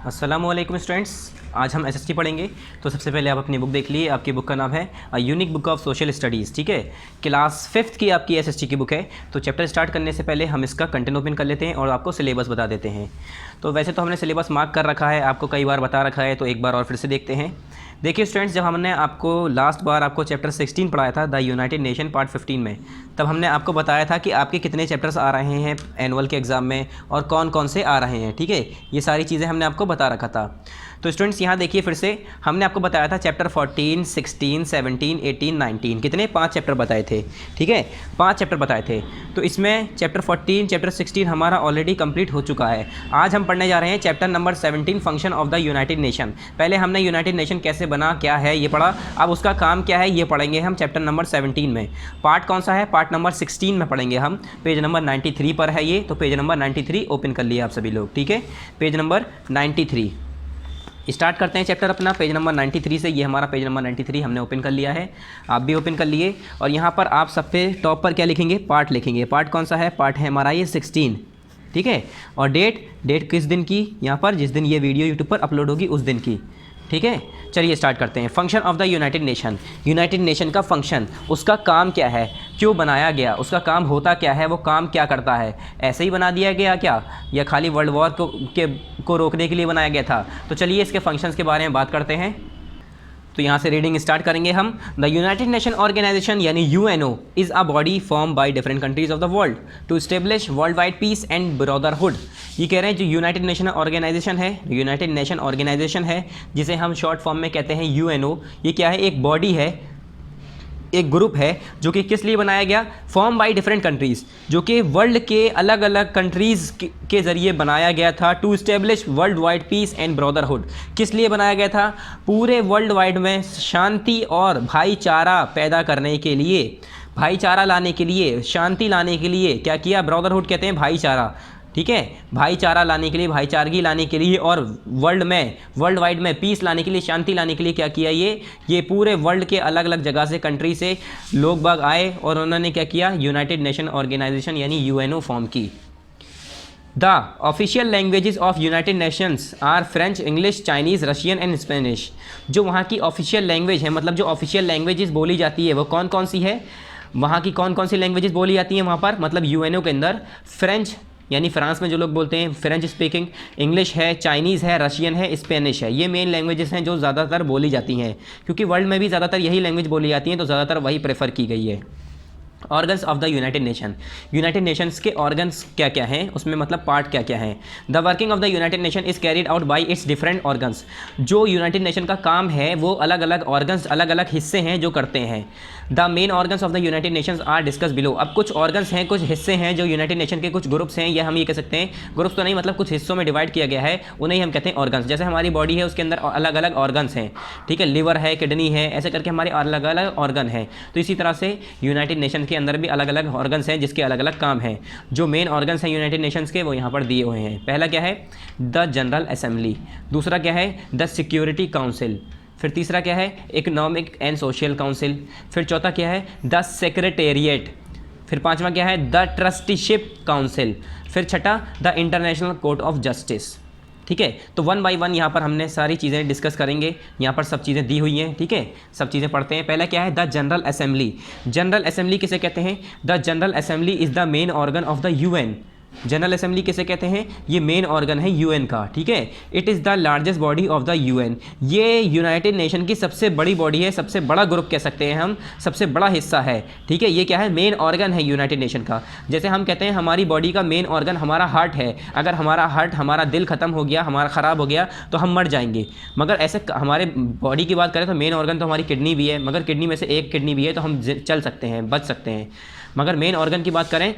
अस्सलामुअलैकुम स्टूडेंट्स, आज हम एसएसटी पढ़ेंगे। तो सबसे पहले आप अपनी बुक देख लीजिए। आपकी बुक का नाम है a unique book of social studies. ठीक है, क्लास 5th की आपकी एसएसटी की बुक है। तो चैप्टर स्टार्ट करने से पहले हम इसका कंटेंट ओपन कर लेते हैं और आपको सिलेबस बता देते हैं। तो वैसे तो हमने सिलेबस मार्क कर रखा है, आपको कई बार बता रखा है, तो एक बार और फिर से देखते हैं। देखिए स्टूडेंट्स, जब हमने आपको लास्ट बार आपको चैप्टर 16 पढ़ाया था द यूनाइटेड नेशन पार्ट 15 में, तब हमने आपको बताया था कि आपके कितने चैप्टर्स आ रहे हैं एनुअल के एग्ज़ाम में और कौन कौन से आ रहे हैं। ठीक है, ये सारी चीज़ें हमने आपको बता रखा था। तो स्टूडेंट्स यहाँ देखिए, फिर से हमने आपको बताया था चैप्टर 14, 16, 17, 18, 19 कितने 5 चैप्टर बताए थे। ठीक है, 5 चैप्टर बताए थे। तो इसमें चैप्टर 14, चैप्टर 16 हमारा ऑलरेडी कंप्लीट हो चुका है। आज हम पढ़ने जा रहे हैं chapter number 17 function of the United nation. पहले हमने यूनाइटेड नेशन कैसे बना, क्या है ये पढ़ा, अब उसका काम क्या है ये पढ़ेंगे हम चैप्टर नंबर 17 में। पार्ट कौन सा है? पार्ट नंबर 16 में पढ़ेंगे हम। पेज नंबर 93 पर है ये, तो पेज नंबर 93 ओपन कर लिया आप सभी लोग। ठीक है, पेज नंबर 93 स्टार्ट करते हैं चैप्टर अपना पेज नंबर 93 से। ये हमारा पेज नंबर 93 हमने ओपन कर लिया है, आप भी ओपन कर लिए। और यहाँ पर आप सब पे टॉप पर क्या लिखेंगे? पार्ट लिखेंगे। पार्ट कौन सा है? पार्ट है हमारा ये 16। ठीक है, और डेट किस दिन की? यहाँ पर जिस दिन ये वीडियो यूट्यूब पर अपलोड होगी उस दिन की। ठीक है, चलिए स्टार्ट करते हैं। Function of the United nation. United nation का फंक्शन, उसका काम क्या है, क्यों बनाया गया, उसका काम होता क्या है, वो काम क्या करता है, ऐसे ही बना दिया गया क्या, या खाली वर्ल्ड वॉर को रोकने के लिए बनाया गया था? तो चलिए इसके फंक्शंस के बारे में बात करते हैं। तो यहाँ से रीडिंग स्टार्ट करेंगे हम। द यूनाइटेड नेशन ऑर्गेनाइजेशन यानी UNO is a body form by different countries of the world to establish world wide peace and brotherhood. ये कह रहे हैं जो यूनाइटेड नेशन ऑर्गेनाइजेशन है, यूनाइटेड नेशन ऑर्गेनाइजेशन है जिसे हम शॉर्ट फॉर्म में कहते हैं यूएनओ, ये क्या है? एक बॉडी है, एक ग्रुप है जो कि किस लिए बनाया गया? फॉर्म बाय डिफरेंट कंट्रीज़, जो कि वर्ल्ड के अलग अलग कंट्रीज़ के ज़रिए बनाया गया था। To establish world wide peace and brotherhood, किस लिए बनाया गया था? पूरे वर्ल्ड वाइड में शांति और भाईचारा पैदा करने के लिए, भाईचारा लाने के लिए, शांति लाने के लिए क्या किया? ब्रदरहुड कहते हैं भाईचारा। ठीक है, भाईचारा लाने के लिए, भाईचारगी लाने के लिए, और वर्ल्ड वाइड में पीस लाने के लिए, शांति लाने के लिए क्या किया? ये पूरे वर्ल्ड के अलग अलग जगह से, कंट्री से लोग बाग आए और उन्होंने क्या किया? यूनाइटेड नेशन ऑर्गेनाइजेशन यानी यूएनओ फॉर्म की। The official languages of United Nations are French, English, Chinese, Russian and Spanish. जो वहाँ की ऑफिशियल लैंग्वेज है, मतलब जो ऑफिशियल लैंग्वेजेस बोली जाती है वो कौन कौन सी है? वहाँ की कौन कौन सी लैंग्वेजेस बोली जाती हैं वहाँ पर, मतलब यूएनओ के अंदर? फ्रेंच यानी फ्रांस में जो लोग बोलते हैं फ्रेंच स्पीकिंग, इंग्लिश है, चाइनीज़ है, रशियन है, स्पेनिश है। ये मेन लैंग्वेजेस हैं जो ज़्यादातर बोली जाती हैं, क्योंकि वर्ल्ड में भी ज़्यादातर यही लैंग्वेज बोली जाती हैं, तो ज़्यादातर वही प्रेफर की गई है। Organs of the United nation. United nations के ऑर्गन्स क्या क्या हैं, उसमें मतलब पार्ट क्या क्या हैं? The working of the United nation is carried out by it's different organs. जो यूनाइटेड नेशन का काम है वो अलग अलग ऑर्गन्स, अलग अलग हिस्से हैं जो करते हैं। The main organs of the United Nations are discuss below. अब कुछ ऑर्गन्स हैं, कुछ हिस्से हैं जो यूनाइटेड नेशन के कुछ ग्रुप्स हैं, या हम ये कह सकते हैं ग्रुप्स तो नहीं, मतलब कुछ हिस्सों में डिवाइड किया गया है, उन्हें हम कहते हैं ऑर्गन्स। जैसे हमारी बॉडी है उसके अंदर अलग अलग ऑर्गन्स हैं। ठीक है, लिवर है, किडनी है, ऐसे करके हमारे अलग अलग ऑर्गन हैं। तो इसी तरह से यूनाइटेड नेशन के अंदर भी अलग अलग ऑर्गन्स हैं जिसके अलग अलग काम हैं। जो मेन ऑर्गन्स हैं यूनाइटेड नेशंस के वो यहाँ पर दिए हुए हैं। पहला क्या है? The general assembly. दूसरा क्या है? The security council. फिर तीसरा क्या है? Economic and Social council. फिर चौथा क्या है? The secretariat. फिर पांचवा क्या है? The Trusteeship council. फिर छठा the international court of justice. ठीक है, तो वन बाय वन यहाँ पर हमने सारी चीज़ें डिस्कस करेंगे। यहाँ पर सब चीज़ें दी हुई हैं। ठीक है, सब चीज़ें पढ़ते हैं। पहला क्या है? The general assembly. General assembly किसे कहते हैं? The general assembly is the main organ of the UN. General assembly किसे कहते हैं? ये मेन ऑर्गन है यूएन का। ठीक है, it is the largest body of the UN. ये यूनाइटेड नेशन की सबसे बड़ी बॉडी है, सबसे बड़ा ग्रुप कह सकते हैं हम, सबसे बड़ा हिस्सा है। ठीक है, ये क्या है? मेन ऑर्गन है यूनाइटेड नेशन का। जैसे हम कहते हैं हमारी बॉडी का मेन ऑर्गन हमारा हार्ट है। अगर हमारा दिल ख़त्म हो गया, हमारा ख़राब हो गया तो हम मर जाएंगे। मगर ऐसे हमारे बॉडी की बात करें तो मेन ऑर्गन तो हमारी किडनी भी है, मगर किडनी में से एक किडनी भी है तो हम चल सकते हैं, बच सकते हैं। मगर मेन ऑर्गन की बात करें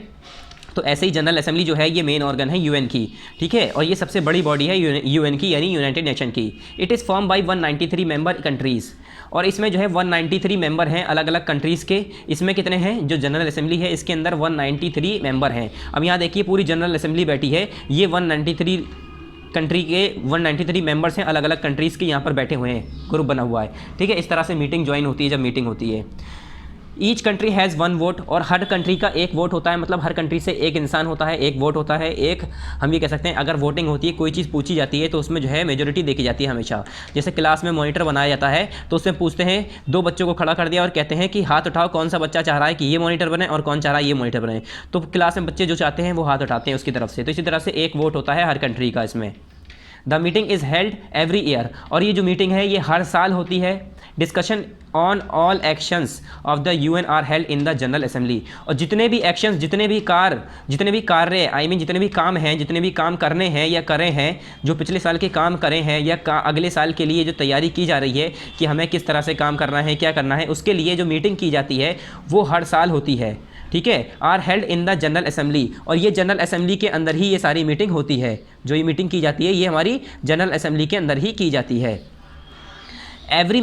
तो ऐसे ही जनरल असेंबली जो है ये मेन ऑर्गन है यूएन की। ठीक है, और ये सबसे बड़ी बॉडी है यूएन की यानी यूनाइटेड नेशन की। It is form by 193 member countries. और इसमें जो है 193 मेंबर हैं अलग अलग कंट्रीज़ के। इसमें कितने हैं? जो जनरल असेंबली है इसके अंदर 193 मेंबर हैं। अब यहाँ देखिए पूरी जनरल असेंबली बैठी है, ये 193 कंट्री के 193 मेंबर्स हैं, अलग अलग कंट्रीज़ के यहाँ पर बैठे हुए हैं, ग्रुप बना हुआ है। ठीक है, इस तरह से मीटिंग ज्वाइन होती है जब मीटिंग होती है। Each country has one vote, और हर कंट्री का एक वोट होता है, मतलब हर कंट्री से एक इंसान होता है, एक वोट होता है। एक हम ये कह सकते हैं अगर वोटिंग होती है, कोई चीज़ पूछी जाती है तो उसमें जो है मेजोरिटी देखी जाती है हमेशा। जैसे क्लास में मॉनिटर बनाया जाता है तो उसमें पूछते हैं, दो बच्चों को खड़ा कर दिया और कहते हैं कि हाथ उठाओ कौन सा बच्चा चाह रहा है कि ये मॉनिटर बने और कौन चाह रहा है ये मॉनिटर बने, तो क्लास में बच्चे जो चाहते हैं वो हाथ उठाते हैं उसकी तरफ से। तो इसी तरह से एक वोट होता है हर कंट्री का इसमें। The meeting is held every year, और ये जो मीटिंग है ये हर साल होती है। Discussion on all actions of the UN are held in the general Assembly, और जितने भी एक्शंस, जितने भी कार्य जितने भी काम हैं, जितने भी काम करने हैं या करे हैं, जो पिछले साल के काम करे हैं या अगले साल के लिए जो तैयारी की जा रही है कि हमें किस तरह से काम करना है, क्या करना है, उसके लिए जो मीटिंग की जाती है वो हर साल होती है। ठीक है, are held in the general Assembly, और ये जनरल असेंबली के अंदर ही ये सारी मीटिंग होती है। जो ये मीटिंग की जाती है ये हमारी जनरल असेंबली के अंदर ही की जाती है। Every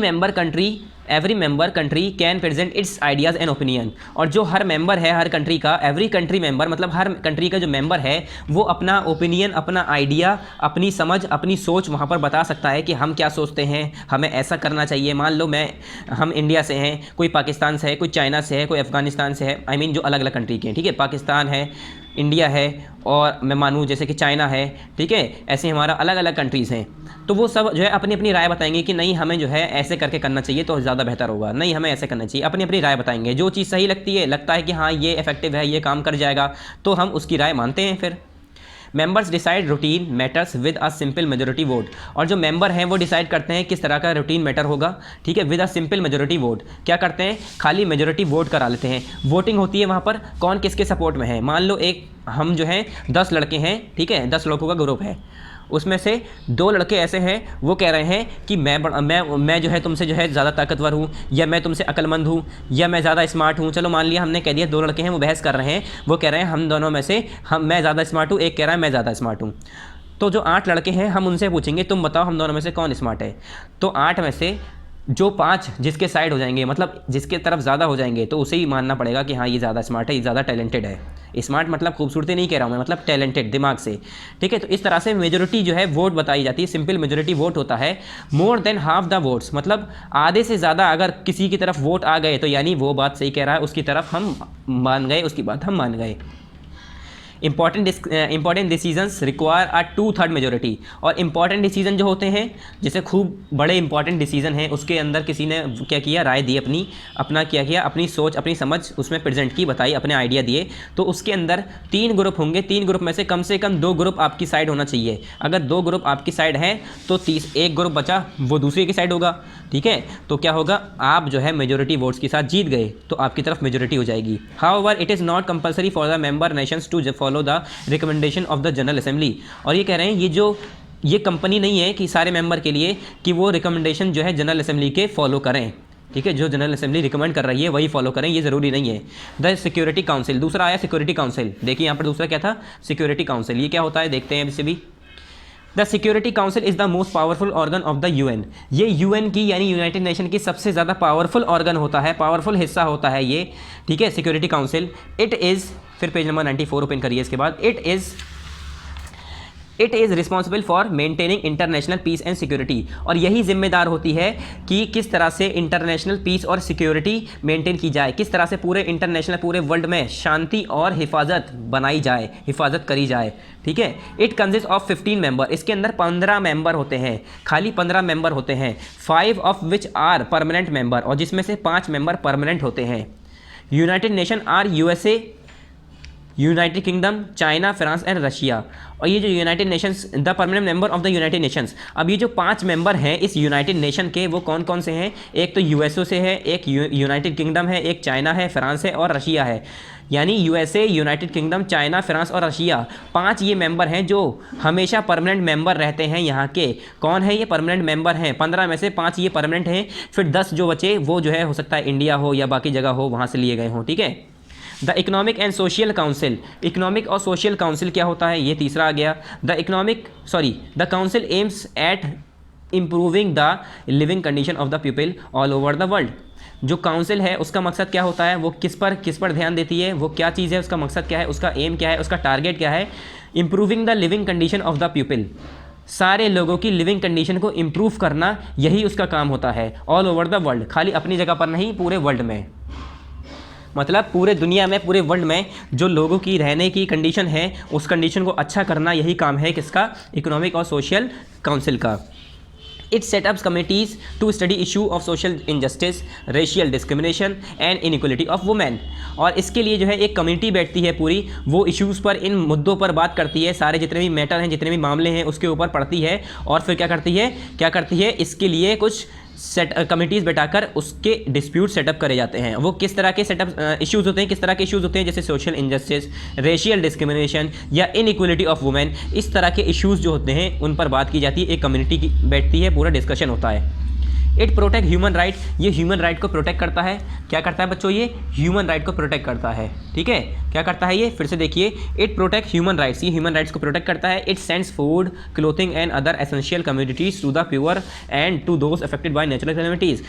member country can present it's ideas and opinion, और जो हर मेंबर है हर कंट्री का, एवरी कंट्री मेंबर मतलब हर कंट्री का जो मेंबर है वो अपना ओपिनियन, अपना आइडिया, अपनी समझ, अपनी सोच वहाँ पर बता सकता है कि हम क्या सोचते हैं, हमें ऐसा करना चाहिए। मान लो हम इंडिया से हैं, कोई पाकिस्तान से है, कोई चाइना से है, कोई अफ़गानिस्तान से है, जो अलग अलग कंट्री के हैं। ठीक है, पाकिस्तान है, इंडिया है, और मैं मानूँ जैसे कि चाइना है। ठीक है, ऐसे हमारा अलग अलग कंट्रीज़ हैं, तो वो सब जो है अपनी अपनी राय बताएंगे कि नहीं हमें जो है ऐसे करके करना चाहिए तो ज़्यादा बेहतर होगा, नहीं हमें ऐसे करना चाहिए। अपनी अपनी राय बताएंगे, जो चीज़ सही लगता है कि हाँ ये इफेक्टिव है, ये काम कर जाएगा, तो हम उसकी राय मानते हैं। फिर members decide routine matters with a simple majority vote, और जो मेंबर हैं वो डिसाइड करते हैं किस तरह का रूटीन मैटर होगा। ठीक है, with a simple majority vote, क्या करते हैं खाली मेजोरिटी वोट करा लेते हैं। वोटिंग होती है वहाँ पर कौन किसके सपोर्ट में है। मान लो हम जो है 10 लड़के हैं, ठीक है, 10 लड़कों का ग्रुप है, उसमें से 2 लड़के ऐसे हैं वो कह रहे हैं कि मैं जो है तुमसे जो है ज़्यादा ताकतवर हूँ, या मैं तुमसे अक्लमंद हूँ, या मैं ज़्यादा स्मार्ट हूँ। चलो मान लिया हमने कह दिया 2 लड़के हैं वो बहस कर रहे हैं, वो कह रहे हैं हम दोनों में से मैं ज़्यादा स्मार्ट हूँ, एक कह रहा है मैं ज़्यादा स्मार्ट हूँ। तो जो 8 लड़के हैं हम उनसे पूछेंगे तुम बताओ हम दोनों में से कौन स्मार्ट है। तो 8 में से जो 5 जिसके साइड हो जाएंगे, मतलब जिसके तरफ ज़्यादा हो जाएंगे, तो उसे ही मानना पड़ेगा कि हाँ ये ज़्यादा स्मार्ट है, ये ज़्यादा टैलेंटेड है। स्मार्ट मतलब खूबसूरती नहीं कह रहा हूँ मैं, मतलब टैलेंटेड, दिमाग से। ठीक है, तो इस तरह से मेजोरिटी जो है वोट बताई जाती है। सिंपल मेजोरिटी वोट होता है more than half the votes, मतलब आधे से ज़्यादा अगर किसी की तरफ वोट आ गए तो यानी वो बात सही कह रहा है, उसकी तरफ हम मान गए, उसकी बात हम मान गए। Important decisions require a 2/3 majority, और इंपॉर्टेंट डिसीजन जो होते हैं, जैसे खूब बड़े इंपॉर्टेंट डिसीजन हैं, उसके अंदर किसी ने क्या किया, राय दी, अपना क्या किया, अपनी सोच, अपनी समझ उसमें प्रेजेंट की, बताई, अपने आइडिया दिए, तो उसके अंदर 3 ग्रुप होंगे। 3 ग्रुप में से कम 2 ग्रुप आपकी साइड होना चाहिए। अगर 2 ग्रुप आपकी साइड हैं तो 1 ग्रुप बचा वो दूसरे की साइड होगा। ठीक है, तो क्या होगा, आप जो है मेजोरिटी वोट्स के साथ जीत गए तो आपकी तरफ मेजोरिटी हो जाएगी। However it is not compulsory for the member nations to follow the recommendation of the general Assembly, और ये कह रहे हैं ये कंपनी नहीं है कि सारे मेंबर के लिए कि वो रिकमेंडेशन जो है जनरल असेंबली के फॉलो करें। ठीक है, जो जनरल असेंबली रिकमेंड कर रही है वही फॉलो करें, ये ज़रूरी नहीं है। द सिक्योरिटी काउंसिल, दूसरा आया सिक्योरिटी काउंसिल। देखिए यहाँ पर दूसरा क्या था, सिक्योरिटी काउंसिल। ये क्या होता है देखते हैं इसे भी। The security council is the most powerful organ of the UN, ये यूएन की यानी यूनाइटेड नेशन की सबसे ज़्यादा पावरफुल ऑर्गन होता है, पावरफुल हिस्सा होता है ये। ठीक है, सिक्योरिटी काउंसिल। इट इज़, फिर पेज नंबर 94 ओपन करिए इसके बाद। It is responsible for maintaining international peace and security, और यही जिम्मेदार होती है कि किस तरह से इंटरनेशनल पीस और सिक्योरिटी मेंटेन की जाए, किस तरह से पूरे वर्ल्ड में शांति और हिफाजत बनाई जाए, हिफाजत करी जाए। ठीक है, इट कंसिस्ट ऑफ 15 मेंबर, इसके अंदर 15 मेंबर होते हैं, खाली 15 मेंबर होते हैं। 5 of which are permanent member, और जिसमें से 5 मेंबर परमानेंट होते हैं। United nation are USA, United Kingdom, China, France and Russia. और ये जो United Nations, the permanent member of the United Nations, अब ये जो 5 मेंबर हैं इस यूनाइटेड नेशन के, वो कौन कौन से हैं, एक तो USA से है, एक यूनाइटेड किंगडम है, एक चाइना है, फ्रांस है और रशिया है। यानी USA, United Kingdom, China, France और रशिया, 5 ये मेंबर हैं जो हमेशा परमानेंट मेंबर रहते हैं यहाँ के। कौन है ये परमानेंट मेंबर हैं, 15 में से 5 ये परमानेंट हैं, फिर 10 जो बचे वो जो है हो सकता है इंडिया हो या बाकी जगह हो, वहाँ से लिए गए हों। ठीक है, the Economic and Social council, economic और सोशल काउंसिल क्या होता है, ये तीसरा आ गया। The council aims at improving the living condition of the people all over the world. जो काउंसिल है उसका मकसद क्या होता है, वो किस पर ध्यान देती है, वो क्या चीज़ है, उसका मकसद क्या है, उसका एम क्या है, उसका टारगेट क्या है। Improving the living condition of the people, सारे लोगों की लिविंग कंडीशन को इम्प्रूव करना, यही उसका काम होता है। ऑल ओवर द वर्ल्ड, खाली अपनी जगह पर नहीं, पूरे वर्ल्ड में। मतलब पूरे दुनिया में, पूरे वर्ल्ड में जो लोगों की रहने की कंडीशन है उस कंडीशन को अच्छा करना, यही काम है किसका? इकोनॉमिक और सोशल काउंसिल का। It set up committees to study issue of social injustice, racial discrimination and inequality of women। और इसके लिए जो है एक कमेटी बैठती है पूरी, वो इश्यूज़ पर, इन मुद्दों पर बात करती है, सारे जितने भी मैटर हैं, जितने भी मामले हैं उसके ऊपर पढ़ती है और फिर क्या करती है इसके लिए कुछ कमिटीज़ बैठाकर उसके डिस्प्यूट सेटअप करे जाते हैं। वो किस तरह के सेटअप इश्यूज़ होते हैं, किस तरह के इश्यूज़ होते हैं? जैसे सोशल इंजस्टिस, रेशियल डिस्क्रिमिनेशन या इनइक्वलिटी ऑफ वुमेन, इस तरह के इश्यूज़ जो होते हैं उन पर बात की जाती है। एक कम्युनिटी की बैठती है, पूरा डिस्कशन होता है। इट प्रोटेक्ट ह्यूमन राइट, ये ह्यूमन राइट को प्रोटेक्ट करता है। क्या करता है बच्चों? ये ह्यूमन राइट को प्रोटेक्ट करता है। ठीक है, क्या करता है ये? फिर से देखिए, इट प्रोटेक्ट ह्यूमन राइट्स, ये ह्यूमन राइट्स को प्रोटेक्ट करता है। It sends food, clothing and other essential communities to the poor and to those affected by natural calamities.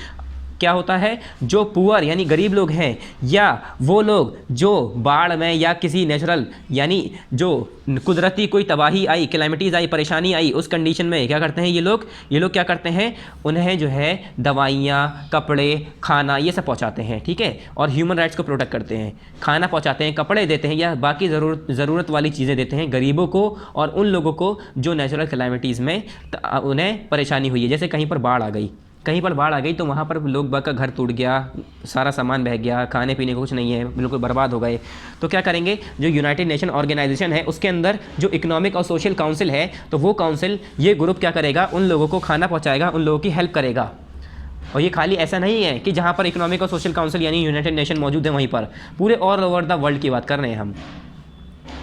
क्या होता है? जो पुअर यानी गरीब लोग हैं, या वो लोग जो बाढ़ में या किसी नेचुरल यानी जो कुदरती कोई तबाही आई, कैलेमिटीज़ आई, परेशानी आई, उस कंडीशन में क्या करते हैं ये लोग क्या करते हैं? उन्हें जो है दवाइयाँ, कपड़े, खाना ये सब पहुँचाते हैं। ठीक है, और ह्यूमन राइट्स को प्रोटेक्ट करते हैं। खाना पहुँचाते हैं, कपड़े देते हैं या बाकी ज़रूरत वाली चीज़ें देते हैं गरीबों को और उन लोगों को जो नेचुरल कैलेमिटीज़ में उन्हें परेशानी हुई है। जैसे कहीं पर बाढ़ आ गई तो वहाँ पर लोग बाग का घर टूट गया, सारा सामान बह गया, खाने पीने को कुछ नहीं है, बिल्कुल बर्बाद हो गए, तो क्या करेंगे? जो यूनाइटेड नेशन ऑर्गेनाइजेशन है उसके अंदर जो इकोनॉमिक और सोशल काउंसिल है, तो वो काउंसिल, ये ग्रुप क्या करेगा? उन लोगों को खाना पहुँचाएगा, उन लोगों की हेल्प करेगा। और ये खाली ऐसा नहीं है कि जहाँ पर इकोनॉमिक और सोशल काउंसिल यानी यूनाइटेड नेशन मौजूद है वहीं पर, पूरे ऑल ओवर द वर्ल्ड की बात कर रहे हैं हम।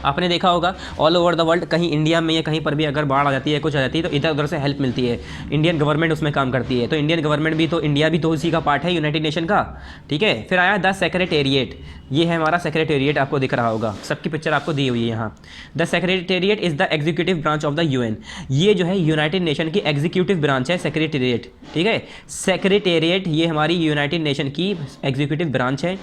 आपने देखा होगा ऑल ओवर द वर्ल्ड, कहीं इंडिया में या कहीं पर भी अगर बाढ़ आ जाती है, कुछ आ जाती है, तो इधर उधर से हेल्प मिलती है। इंडियन गवर्नमेंट उसमें काम करती है, तो इंडियन गवर्नमेंट भी, तो इंडिया भी तो इसी का पार्ट है, यूनाइटेड नेशन का। ठीक है, फिर आया द सेक्रेटेरिएट, ये है हमारा सेक्रेटेरिएट, आपको दिख रहा होगा, सबकी पिक्चर आपको दी हुई है यहाँ। The secretariat is the executive branch of the UN, ये जो है यूनाइटेड नेशन की एग्जीक्यूटिव ब्रांच है सेक्रेटेरिएट। ठीक है, सेक्रेटेरिएट ये हमारी यूनाइटेड नेशन की एग्जीक्यूटिव ब्रांच है।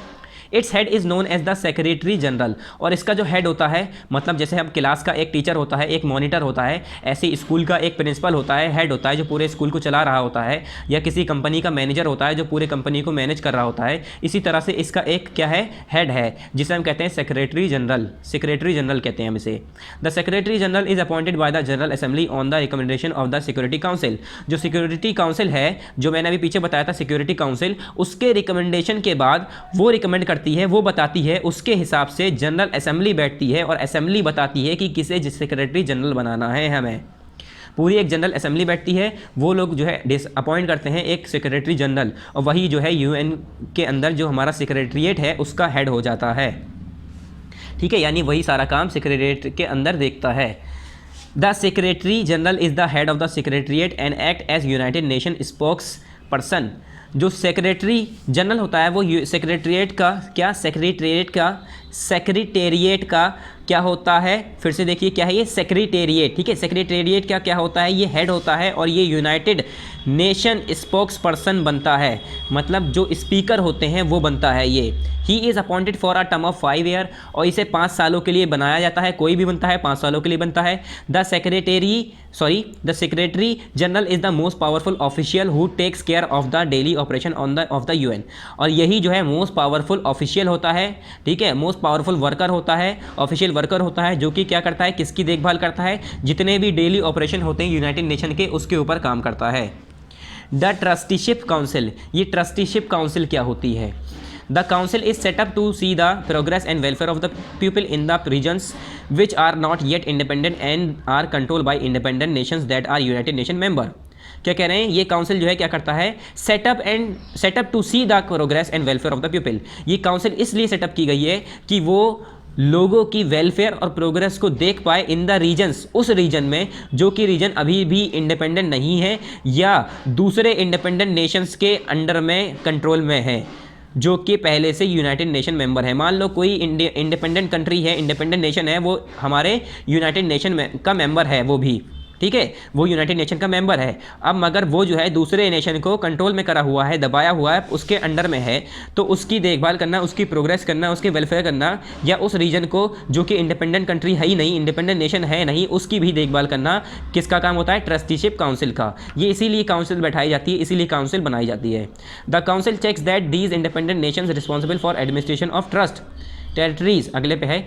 Its head is known as the secretary General, और इसका जो हेड होता है, मतलब जैसे हम क्लास का एक टीचर होता है, एक मॉनिटर होता है, ऐसे स्कूल का एक प्रिंसिपल होता है, हेड होता है जो पूरे स्कूल को चला रहा होता है, या किसी कंपनी का मैनेजर होता है जो पूरे कंपनी को मैनेज कर रहा होता है। इसी तरह से इसका एक क्या है? हेड है, जिसे हम कहते हैं सेक्रेटरी जनरल। सेक्रेटरी जनरल कहते हैं हम इसे। The secretary general is appointed by the general assembly on the recommendation of the security council. जो सिक्योरिटी काउंसिल है, जो मैंने अभी पीछे बताया था सिक्योरिटी काउंसिल, उसके रिकमेंडेशन के बाद वो रिकमेंड करती है, वो बताती है, उसके हिसाब से जनरल असेंबली बैठती है और असेंबली बताती है कि किसे सेक्रेटरी जनरल बनाना है। हमें पूरी एक जनरल असेंबली बैठती है, वो लोग जो है अपॉइंट करते हैं एक सेक्रेटरी जनरल, और वही जो है यूएन के अंदर जो हमारा सेक्रेटरीट है उसका हेड हो जाता है। ठीक है, यानी वही सारा काम सेक्रेटरीट के अंदर देखता है। The secretary general is the head of the secretariat and act as United Nation spokes person. जो सेक्रेटरी जनरल होता है वो सेक्रेटरीट का क्या होता है? फिर से देखिए क्या है ये? सेक्रेटेरिएट। ठीक है, सेक्रेटेरिएट का क्या होता है? ये हेड होता है और ये यूनाइटेड नेशन स्पोक्स पर्सन बनता है, मतलब जो स्पीकर होते हैं वो बनता है ये। ही is appointed for a term of 5 year, और इसे 5 सालों के लिए बनाया जाता है, कोई भी बनता है 5 सालों के लिए बनता है। The secretary general is the most powerful official who takes care of the daily operation of the UN, और यही जो है मोस्ट पावरफुल ऑफिशियल होता है। ठीक है, मोस्ट पावरफुल वर्कर होता है, ऑफिशियल वर्कर होता है, जो कि क्या करता है? किसकी देखभाल करता है? जितने भी डेली ऑपरेशन होते हैं यूनाइटेड नेशन के, उसके ऊपर काम करता है। द ट्रस्टीशिप काउंसिल, ये ट्रस्टीशिप काउंसिल क्या होती है? The council is set up to see the progress and welfare of the people in the regions which are not yet independent and are control by independent nations that are United Nation member. क्या कह रहे हैं? ये council जो है क्या करता है? Set up to see the progress and welfare of the people. ये काउंसिल इसलिए सेटअप की गई है कि वो लोगों की वेलफेयर और प्रोग्रेस को देख पाए इन द रीजन्स, उस रीजन में जो कि रीजन अभी भी इंडिपेंडेंट नहीं है या दूसरे इंडिपेंडेंट नेशंस के अंडर में कंट्रोल में है, जो कि पहले से यूनाइटेड नेशन मेंबर है। मान लो कोई इंडिपेंडेंट कंट्री है, इंडिपेंडेंट नेशन है, वो हमारे यूनाइटेड नेशन का मेंबर है वो भी, ठीक है, वो यूनाइटेड नेशन का मेंबर है। अब मगर वो जो है दूसरे नेशन को कंट्रोल में करा हुआ है, दबाया हुआ है, उसके अंडर में है, तो उसकी देखभाल करना, उसकी प्रोग्रेस करना, उसके वेलफेयर करना, या उस रीजन को जो कि इंडिपेंडेंट कंट्री है ही नहीं, इंडिपेंडेंट नेशन है नहीं, उसकी भी देखभाल करना किसका काम होता है? ट्रस्टीशिप काउंसिल का। ये इसीलिए काउंसिल बैठाई जाती है, इसीलिए काउंसिल बनाई जाती है। The council checks that these independent nations responsible for administration of trust territories. अगले पे है,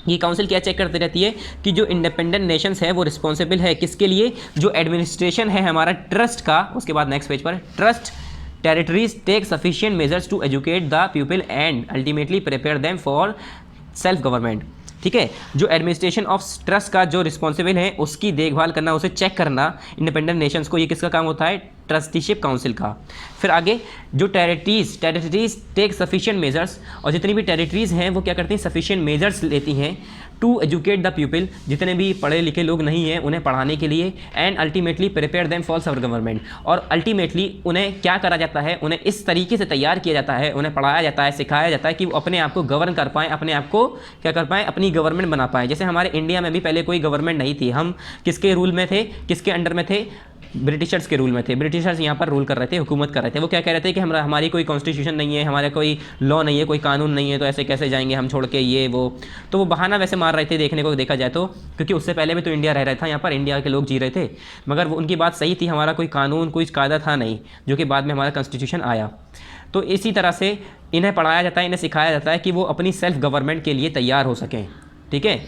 ये काउंसिल क्या चेक करती रहती है कि जो इंडिपेंडेंट नेशंस है वो रिस्पॉन्सिबल है किसके लिए? जो एडमिनिस्ट्रेशन है हमारा ट्रस्ट का। उसके बाद नेक्स्ट पेज पर, trust territories take sufficient measures to educate the people and ultimately prepare them for self government. ठीक है, जो एडमिनिस्ट्रेशन ऑफ ट्रस्ट का जो रिस्पॉन्सिबल है उसकी देखभाल करना, उसे चेक करना इंडिपेंडेंट नेशंस को, ये किसका काम होता है? ट्रस्टीशिप काउंसिल का। फिर आगे, जो टेरिटरीज टेक सफिशिएंट मेजर्स, और जितनी भी टेरिटरीज हैं वो क्या करती हैं? सफिशिएंट मेजर्स लेती हैं टू एजुकेट द पीपल, जितने भी पढ़े लिखे लोग नहीं हैं उन्हें पढ़ाने के लिए, and ultimately prepare them for self government, और अल्टीमेटली उन्हें क्या करा जाता है? उन्हें इस तरीके से तैयार किया जाता है, उन्हें पढ़ाया जाता है, सिखाया जाता है कि वो अपने आप को गवर्न कर पाएँ, अपने आप को क्या कर पाएँ? अपनी गवर्नमेंट बना पाएँ। जैसे हमारे इंडिया में भी पहले कोई गवर्नमेंट नहीं थी, हम किसके रूल में थे? किसके अंडर में थे? ब्रिटिशर्स के रूल में थे। ब्रिटिशर्स यहाँ पर रूल कर रहे थे, हुकूमत कर रहे थे। वो क्या कह रहे थे कि हमारी कोई कॉन्स्टिट्यूशन नहीं है, हमारा कोई लॉ नहीं है, कोई कानून नहीं है, तो ऐसे कैसे जाएंगे हम छोड़ के, ये वो। तो वो बहाना वैसे मार रहे थे देखने को देखा जाए तो, क्योंकि उससे पहले भी तो इंडिया रह रहा था, यहाँ पर इंडिया के लोग जी रहे थे, मगर वो उनकी बात सही थी, हमारा कोई कानून कोई कायदा था नहीं, जो कि बाद में हमारा कॉन्स्टिट्यूशन आया। तो इसी तरह से इन्हें पढ़ाया जाता है, इन्हें सिखाया जाता है कि वो अपनी सेल्फ गवर्नमेंट के लिए तैयार हो सकें। ठीक है,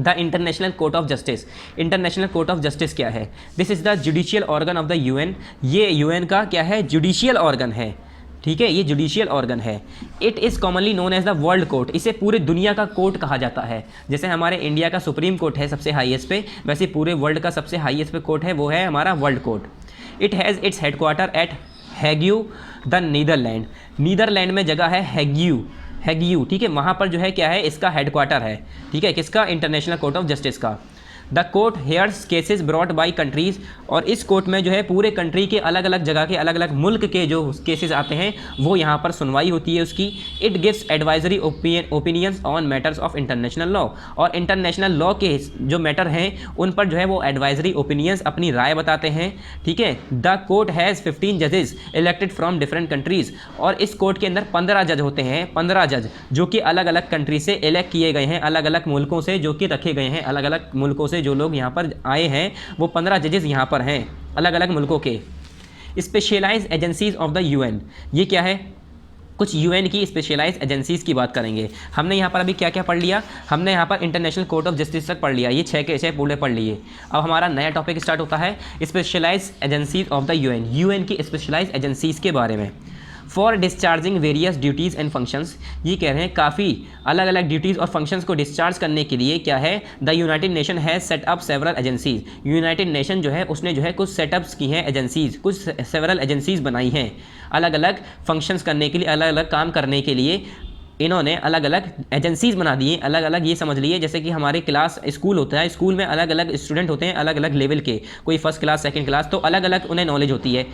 the international court of justice. International court of justice क्या है? This is the judicial organ of the UN. ये यूएन का क्या है? जुडिशियल ऑर्गन है। ठीक है, ये जुडिशियल ऑर्गन है। It is commonly known as the world court. इसे पूरे दुनिया का कोर्ट कहा जाता है। जैसे हमारे इंडिया का सुप्रीम कोर्ट है सबसे हाईएस्ट पे, वैसे पूरे वर्ल्ड का सबसे हाईएस्ट पे कोर्ट है, वो है हमारा world court. It has its headquarter at Hague the Netherland. Netherland में जगह है हैग्यू। ठीक है, वहाँ पर जो है क्या है? इसका हेडक्वार्टर है। ठीक है, किसका? इंटरनेशनल कोर्ट ऑफ जस्टिस का। The court hairs cases brought by countries. और इस कोर्ट में जो है पूरे कंट्री के अलग अलग जगह के अलग अलग मुल्क के जो केसेस आते हैं वो यहाँ पर सुनवाई होती है उसकी। It gives advisory opinions on matters of international law. और इंटरनेशनल लॉ के जो मैटर हैं उन पर जो है वो एडवाइजरी ओपिनियंस अपनी राय बताते हैं। ठीक है, द कोर्ट हैज़ 15 जजेस इलेक्टेड फ्रॉम डिफरेंट कंट्रीज़। और इस कोर्ट के अंदर 15 जज होते हैं, 15 जज जो कि अलग अलग कंट्री से इलेक्ट किए गए हैं, अलग अलग मुल्कों से जो कि रखे गए हैं, अलग अलग मुल्कों से जो लोग यहाँ पर आए हैं वो 15 जजेस यहाँ पर हैं अलग अलग मुल्कों के। Specialised agencies of the UN. ये क्या है? कुछ यूएन की स्पेशलाइज्ड एजेंसीज़ की बात करेंगे। हमने यहाँ पर अभी क्या क्या पढ़ लिया? हमने यहाँ पर इंटरनेशनल कोर्ट ऑफ जस्टिस तक पढ़ लिया, ये 6 के 6 पूरे पढ़ लिए। अब हमारा नया टॉपिक स्टार्ट होता है specialised agencies of the UN. UN की स्पेशलाइज्ड एजेंसीज़ के बारे में। For discharging various duties and functions. ये कह रहे हैं काफ़ी अलग अलग ड्यूटीज़ और फंक्शंस को डिस्चार्ज करने के लिए क्या है? The United nation has set up several agencies. United nation जो है उसने जो है कुछ सेटअप्स की हैं एजेंसीज, कुछ सेवरल एजेंसीज बनाई हैं अलग अलग फंक्शंस करने के लिए, अलग अलग काम करने के लिए। इन्होंने अलग अलग एजेंसीज़ बना दी हैं, अलग अलग। ये समझ लीजिए जैसे कि हमारे क्लास स्कूल होता है, स्कूल में अलग अलग स्टूडेंट होते हैं अलग अलग लेवल के, कोई फर्स्ट क्लास सेकंड क्लास, तो अलग अलग उन्हें नॉलेज होती है।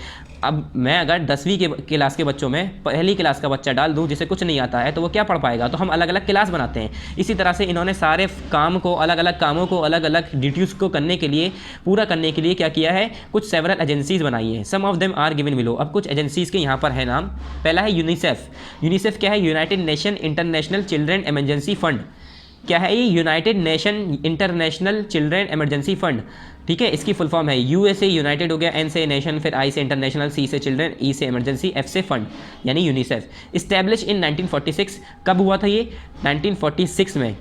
अब मैं अगर 10वीं के क्लास के बच्चों में पहली क्लास का बच्चा डाल दूँ जिसे कुछ नहीं आता है तो वो क्या पढ़ पाएगा? तो हम अलग अलग क्लास बनाते हैं। इसी तरह से इन्होंने सारे काम को, अलग अलग कामों को, अलग अलग ड्यूटीज़ को करने के लिए, पूरा करने के लिए क्या किया है? कुछ सेवरल एजेंसीज़ बनाई हैं। Some of them are given below. अब कुछ एजेंसीज़ के यहाँ पर है नाम। पहला है यूनिसेफ। यूनिसेफ क्या है? United nation international children emergency fund. क्या है ये? United nation international children emergency fund. ठीक है, इसकी फुल फॉर्म है यू से यूनाइटेड हो गया, एन से नेशन, फिर आई से इंटरनेशनल, सी से चिल्ड्रन, ई से इमरजेंसी, एफ से फंड, यानी यूनिसेफ। Establish in 1946। कब हुआ था ये? 1946 में।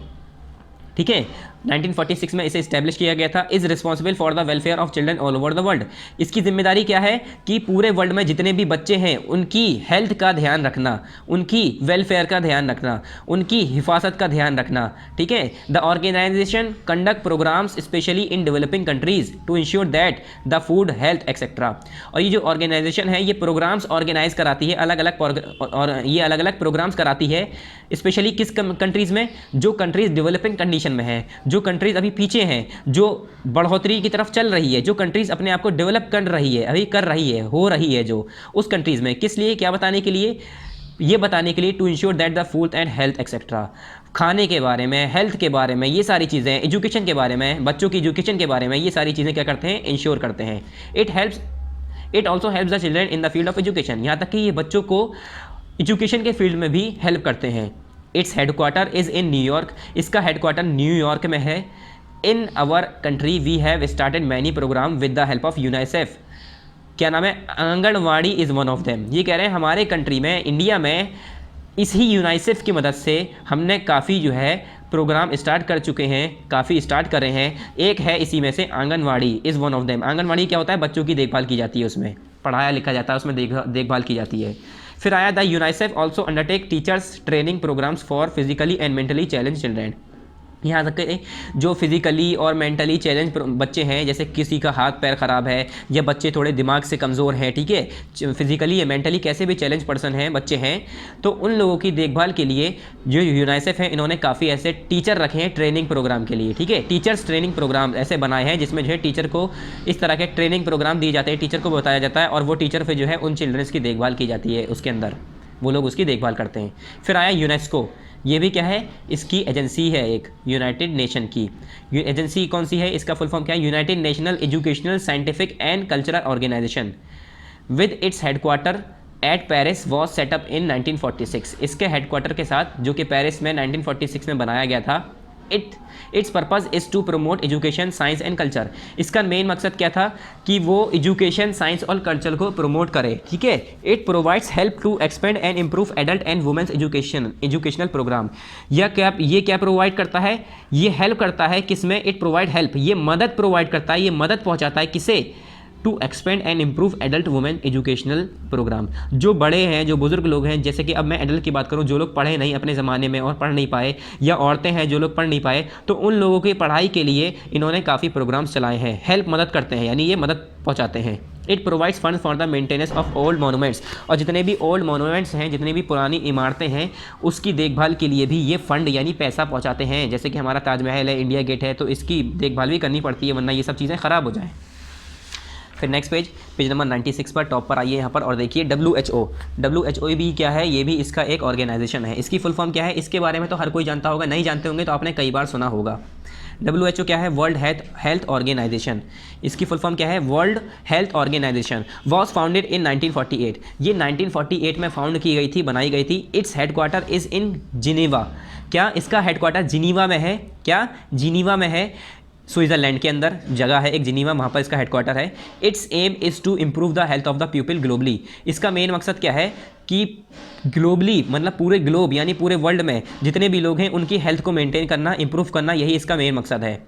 ठीक है, 1946 में इसे इस्टेब्लिश किया गया था। Is responsible for the welfare of children all over the world. इसकी जिम्मेदारी क्या है? कि पूरे वर्ल्ड में जितने भी बच्चे हैं उनकी हेल्थ का ध्यान रखना, उनकी वेलफेयर का ध्यान रखना, उनकी हिफाजत का ध्यान रखना। ठीक है, the organisation conduct programmes specially in developing countries to ensure that the food health etcetera. और ये जो ऑर्गेनाइजेशन है ये प्रोग्राम्स ऑर्गेनाइज कराती है, अलग अलग और ये अलग अलग प्रोग्राम्स कराती है स्पेशली किस कंट्रीज़ में? जो कंट्रीज़ डेवलपिंग कंडीशन में है, जो कंट्रीज़ अभी पीछे हैं, जो बढ़ोतरी की तरफ चल रही है, जो कंट्रीज़ अपने आप को डेवलप कर रही है, अभी कर रही है, हो रही है, जो उस कंट्रीज़ में। किस लिए? क्या बताने के लिए? ये बताने के लिए to ensure that the food and health etcetera. खाने के बारे में, हेल्थ के बारे में, ये सारी चीज़ें, एजुकेशन के बारे में, बच्चों की एजुकेशन के बारे में, ये सारी चीज़ें क्या करते हैं, इंश्योर करते हैं। It also helps the children in the field of education, यहाँ तक कि ये बच्चों को एजुकेशन के फील्ड में भी हेल्प करते हैं। Its headquarter is in New York, इसका हेडक्वार्टर न्यूयॉर्क में है। In our country we have started many programme with the help of UNICEF, क्या नाम है, Anganwadi is one of them. ये कह रहे हैं हमारे कंट्री में, इंडिया में, इसी यूनिसेफ की मदद से हमने काफ़ी जो है प्रोग्राम स्टार्ट कर चुके हैं, काफ़ी स्टार्ट कर रहे हैं। एक है इसी में से anganwadi is one of them. Anganwadi क्या होता है, बच्चों की देखभाल की जाती है, उसमें पढ़ाया लिखा जाता है, उसमें देखभाल की जाती है। फिर आया the UNICEF also undertake teachers training programmes for physically and mentally challenge children. यहाँ तक कि जो फिज़िकली और मेंटली चैलेंज बच्चे हैं, जैसे किसी का हाथ पैर ख़राब है या बच्चे थोड़े दिमाग से कमज़ोर हैं, ठीक है, फिज़िकली या मेंटली कैसे भी चैलेंज पर्सन हैं, बच्चे हैं, तो उन लोगों की देखभाल के लिए जो यूनिसेफ है, इन्होंने काफ़ी ऐसे टीचर रखे हैं ट्रेनिंग प्रोग्राम के लिए, ठीक है। टीचर्स ट्रेनिंग प्रोग्राम ऐसे बनाए हैं जिसमें जो है टीचर को इस तरह के ट्रेनिंग प्रोग्राम दिए जाते हैं, टीचर को बताया जाता है और वो टीचर फिर जो है उन चिल्ड्रंस की देखभाल की जाती है, उसके अंदर वो लोग उसकी देखभाल करते हैं। फिर आया यूनेस्को, ये भी क्या है, इसकी एजेंसी है एक, यूनाइटेड नेशन की एजेंसी। कौन सी है, इसका फुल फॉर्म क्या है, United National Educational Scientific and Cultural Organization with its headquarter at Paris was set up in 1946। इसके हेडक्वार्टर के साथ, जो कि पेरिस में 1946 में बनाया गया था। Its purpose is to promote education science and culture. इसका मेन मकसद क्या था कि वो एजुकेशन साइंस और कल्चर को प्रमोट करे, ठीक है। It provides help to expand and improve adult and women's educational programme. ये क्या प्रोवाइड करता है, ये हेल्प करता है, किसमें, इट प्रोवाइड हेल्प, ये मदद प्रोवाइड करता है, ये मदद पहुँचाता है किसे, to expand and improve adult women educational programme. जो बड़े हैं, जो बुजुर्ग लोग हैं, जैसे कि अब मैं एडल्ट की बात करूं, जो लोग पढ़े नहीं अपने ज़माने में और पढ़ नहीं पाए, या औरतें हैं जो लोग पढ़ नहीं पाए, तो उन लोगों की पढ़ाई के लिए इन्होंने काफ़ी प्रोग्राम्स चलाए हैं। हेल्प मदद करते हैं, यानी ये मदद पहुँचाते हैं। It provides fund for the maintenance of old monuments, और जितने भी ओल्ड मोनूमेंट्स हैं, जितनी भी पुरानी इमारतें हैं, उसकी देखभाल के लिए भी ये फ़ंड यानी पैसा पहुँचाते हैं। जैसे कि हमारा ताजमहल है, इंडिया गेट है, तो इसकी देखभाल भी करनी पड़ती है, वरना ये सब चीज़ें ख़राब हो जाएँ। फिर नेक्स्ट पेज नंबर 96 पर टॉप पर आइए यहाँ पर और देखिए WHO भी क्या है, ये भी इसका एक ऑर्गेनाइजेशन है। इसकी फुल फॉर्म क्या है, इसके बारे में तो हर कोई जानता होगा, नहीं जानते होंगे तो आपने कई बार सुना होगा। WHO क्या है, वर्ल्ड हेल्थ ऑर्गेनाइजेशन। इसकी फुल फॉर्म क्या है, world health organisation was founded in 1948। ये 1948 में फाउंड की गई थी, बनाई गई थी। It's headquarter is in Geneva. क्या इसका हेडक्वार्टर जिनीवा में है, क्या जिनीवा में है, स्विट्ज़रलैंड के अंदर जगह है एक जिनीवा, वहाँ पर इसका हेडक्वार्टर है। Its aim is to improve the health of the people globally. इसका मेन मकसद क्या है कि ग्लोबली मतलब पूरे ग्लोब यानी पूरे वर्ल्ड में जितने भी लोग हैं उनकी हेल्थ को मेंटेन करना, इंप्रूव करना, यही इसका मेन मकसद है।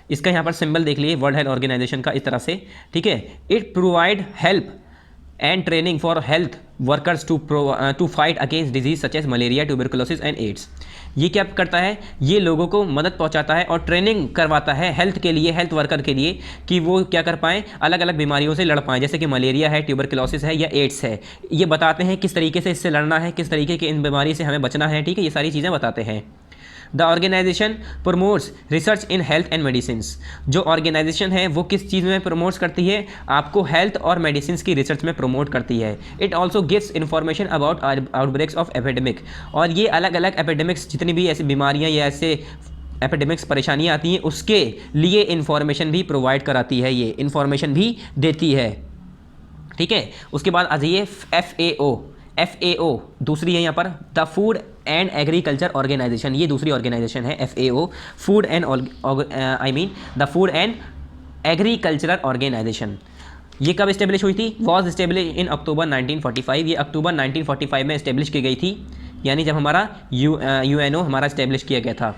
इसका यहाँ पर सिंबल देख लीजिए वर्ल्ड हेल्थ ऑर्गेनाइजेशन का इस तरह से, ठीक है। It provide help and training for health workers to fight against disease such as malaria, tuberculosis and AIDS. ये क्या करता है, ये लोगों को मदद पहुंचाता है और ट्रेनिंग करवाता है हेल्थ के लिए, हेल्थ वर्कर के लिए, कि वो क्या कर पाएँ, अलग अलग बीमारियों से लड़ पाएँ, जैसे कि मलेरिया है, ट्यूबरकुलोसिस है या एड्स है। ये बताते हैं किस तरीके से इससे लड़ना है, किस तरीके की इन बीमारी से हमें बचना है, ठीक है, ये सारी चीज़ें बताते हैं। The organisation promotes research in health and medicines. जो ऑर्गेनाइजेशन है वो किस चीज़ में प्रमोट्स करती है, आपको हेल्थ और मेडिसिन की रिसर्च में प्रमोट करती है। It also gives information about outbreaks of epidemic. और ये अलग अलग एपिडेमिक्स, जितनी भी ऐसी बीमारियाँ या ऐसे एपिडेमिक्स परेशानियाँ आती हैं, उसके लिए इन्फॉर्मेशन भी प्रोवाइड कराती है, ये इन्फॉर्मेशन भी देती है, ठीक है। उसके बाद आ जाइए FAO दूसरी है यहाँ पर, the food and agriculture organisation. ये दूसरी ऑर्गेनाइजेशन है FAO, food and the food and agricultural organisation. ये कब इस्टेब्लिश हुई थी, वॉज इस्टेब्लिश इन अक्टूबर 1945। ये अक्टूबर 1945 में इस्टेब्लिश की गई थी, यानी जब हमारा UNO हमारा इस्टेब्लिश किया गया था।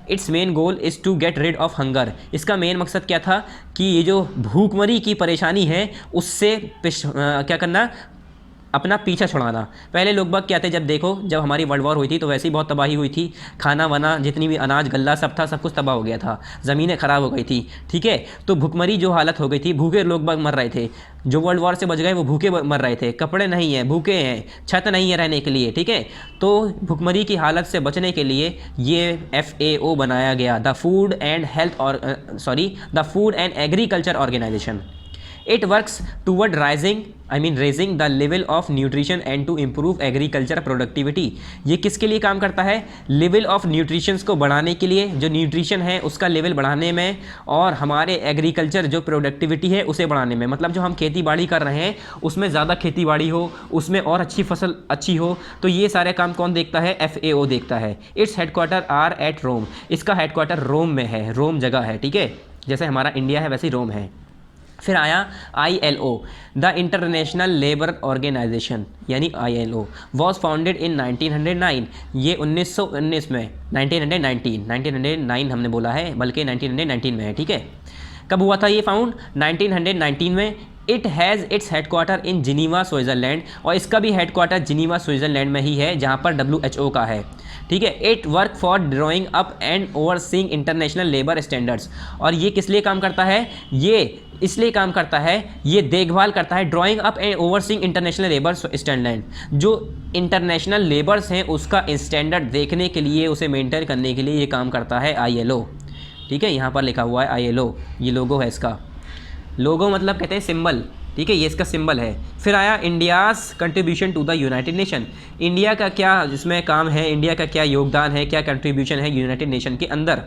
Its main goal is to get rid of hunger. इसका मेन मकसद क्या था कि ये जो भूखमरी की परेशानी है उससे क्या करना, अपना पीछा छुड़ाना। पहले लोग बाग क्या थे, जब हमारी वर्ल्ड वॉर हुई थी तो वैसे ही बहुत तबाही हुई थी, खाना वाना जितनी भी अनाज गल्ला सब था, सब कुछ तबाह हो गया था, ज़मीनें ख़राब हो गई थी, ठीक है। तो भूखमरी जो हालत हो गई थी, भूखे लोग बाग मर रहे थे, जो वर्ल्ड वॉर से बच गए वो भूखे मर रहे थे, कपड़े नहीं है, भूखे हैं, छत नहीं है रहने के लिए, ठीक है। तो भूखमरी की हालत से बचने के लिए ये FAO बनाया गया, the food and agriculture organisation. It works toward raising the level of nutrition and to improve agriculture productivity. ये किसके लिए काम करता है? लेवल ऑफ न्यूट्रिशंस को बढ़ाने के लिए, जो न्यूट्रिशन है उसका लेवल बढ़ाने में, और हमारे एग्रीकल्चर जो प्रोडक्टिविटी है उसे बढ़ाने में। मतलब जो हम खेती बाड़ी कर रहे हैं उसमें ज़्यादा खेती बाड़ी हो, उसमें और अच्छी फसल अच्छी हो, तो ये सारे काम कौन देखता है? FAO देखता है। Its headquarter are at Rome. इसका हेडक्वार्टर रोम में है, रोम जगह है, ठीक है, जैसे हमारा इंडिया है वैसे ही रोम है। फिर आया ILO, the international labour organisation, यानी ILO वॉज फाउंडेड इन 1909। ये 1919 में, 1909 हमने बोला है, बल्कि 1919 में है, ठीक है। कब हुआ था ये फाउंड? 1919 में। It has its headquarter in Geneva Switzerland, और इसका भी हेडक्वार्टर जिनीवा स्विट्ज़रलैंड में ही है, जहाँ पर WHO का है, ठीक है। It work for drawing up and overseeing international labour standards. और ये किस लिए काम करता है? ये इसलिए काम करता है, ये देखभाल करता है, drawing up and overseeing international labour standard, जो इंटरनेशनल लेबर्स हैं उसका स्टैंडर्ड देखने के लिए, उसे मेंटेन करने के लिए ये काम करता है ILO, ठीक है। यहाँ पर लिखा हुआ है ILO, ये लोगो है इसका। लोगो मतलब कहते हैं सिंबल, ठीक है, ये इसका सिंबल है। फिर आया India's contribution to the United nation. India का क्या इसमें काम है, इंडिया का क्या योगदान है, क्या कंट्रीब्यूशन है यूनाइटेड नेशन के अंदर।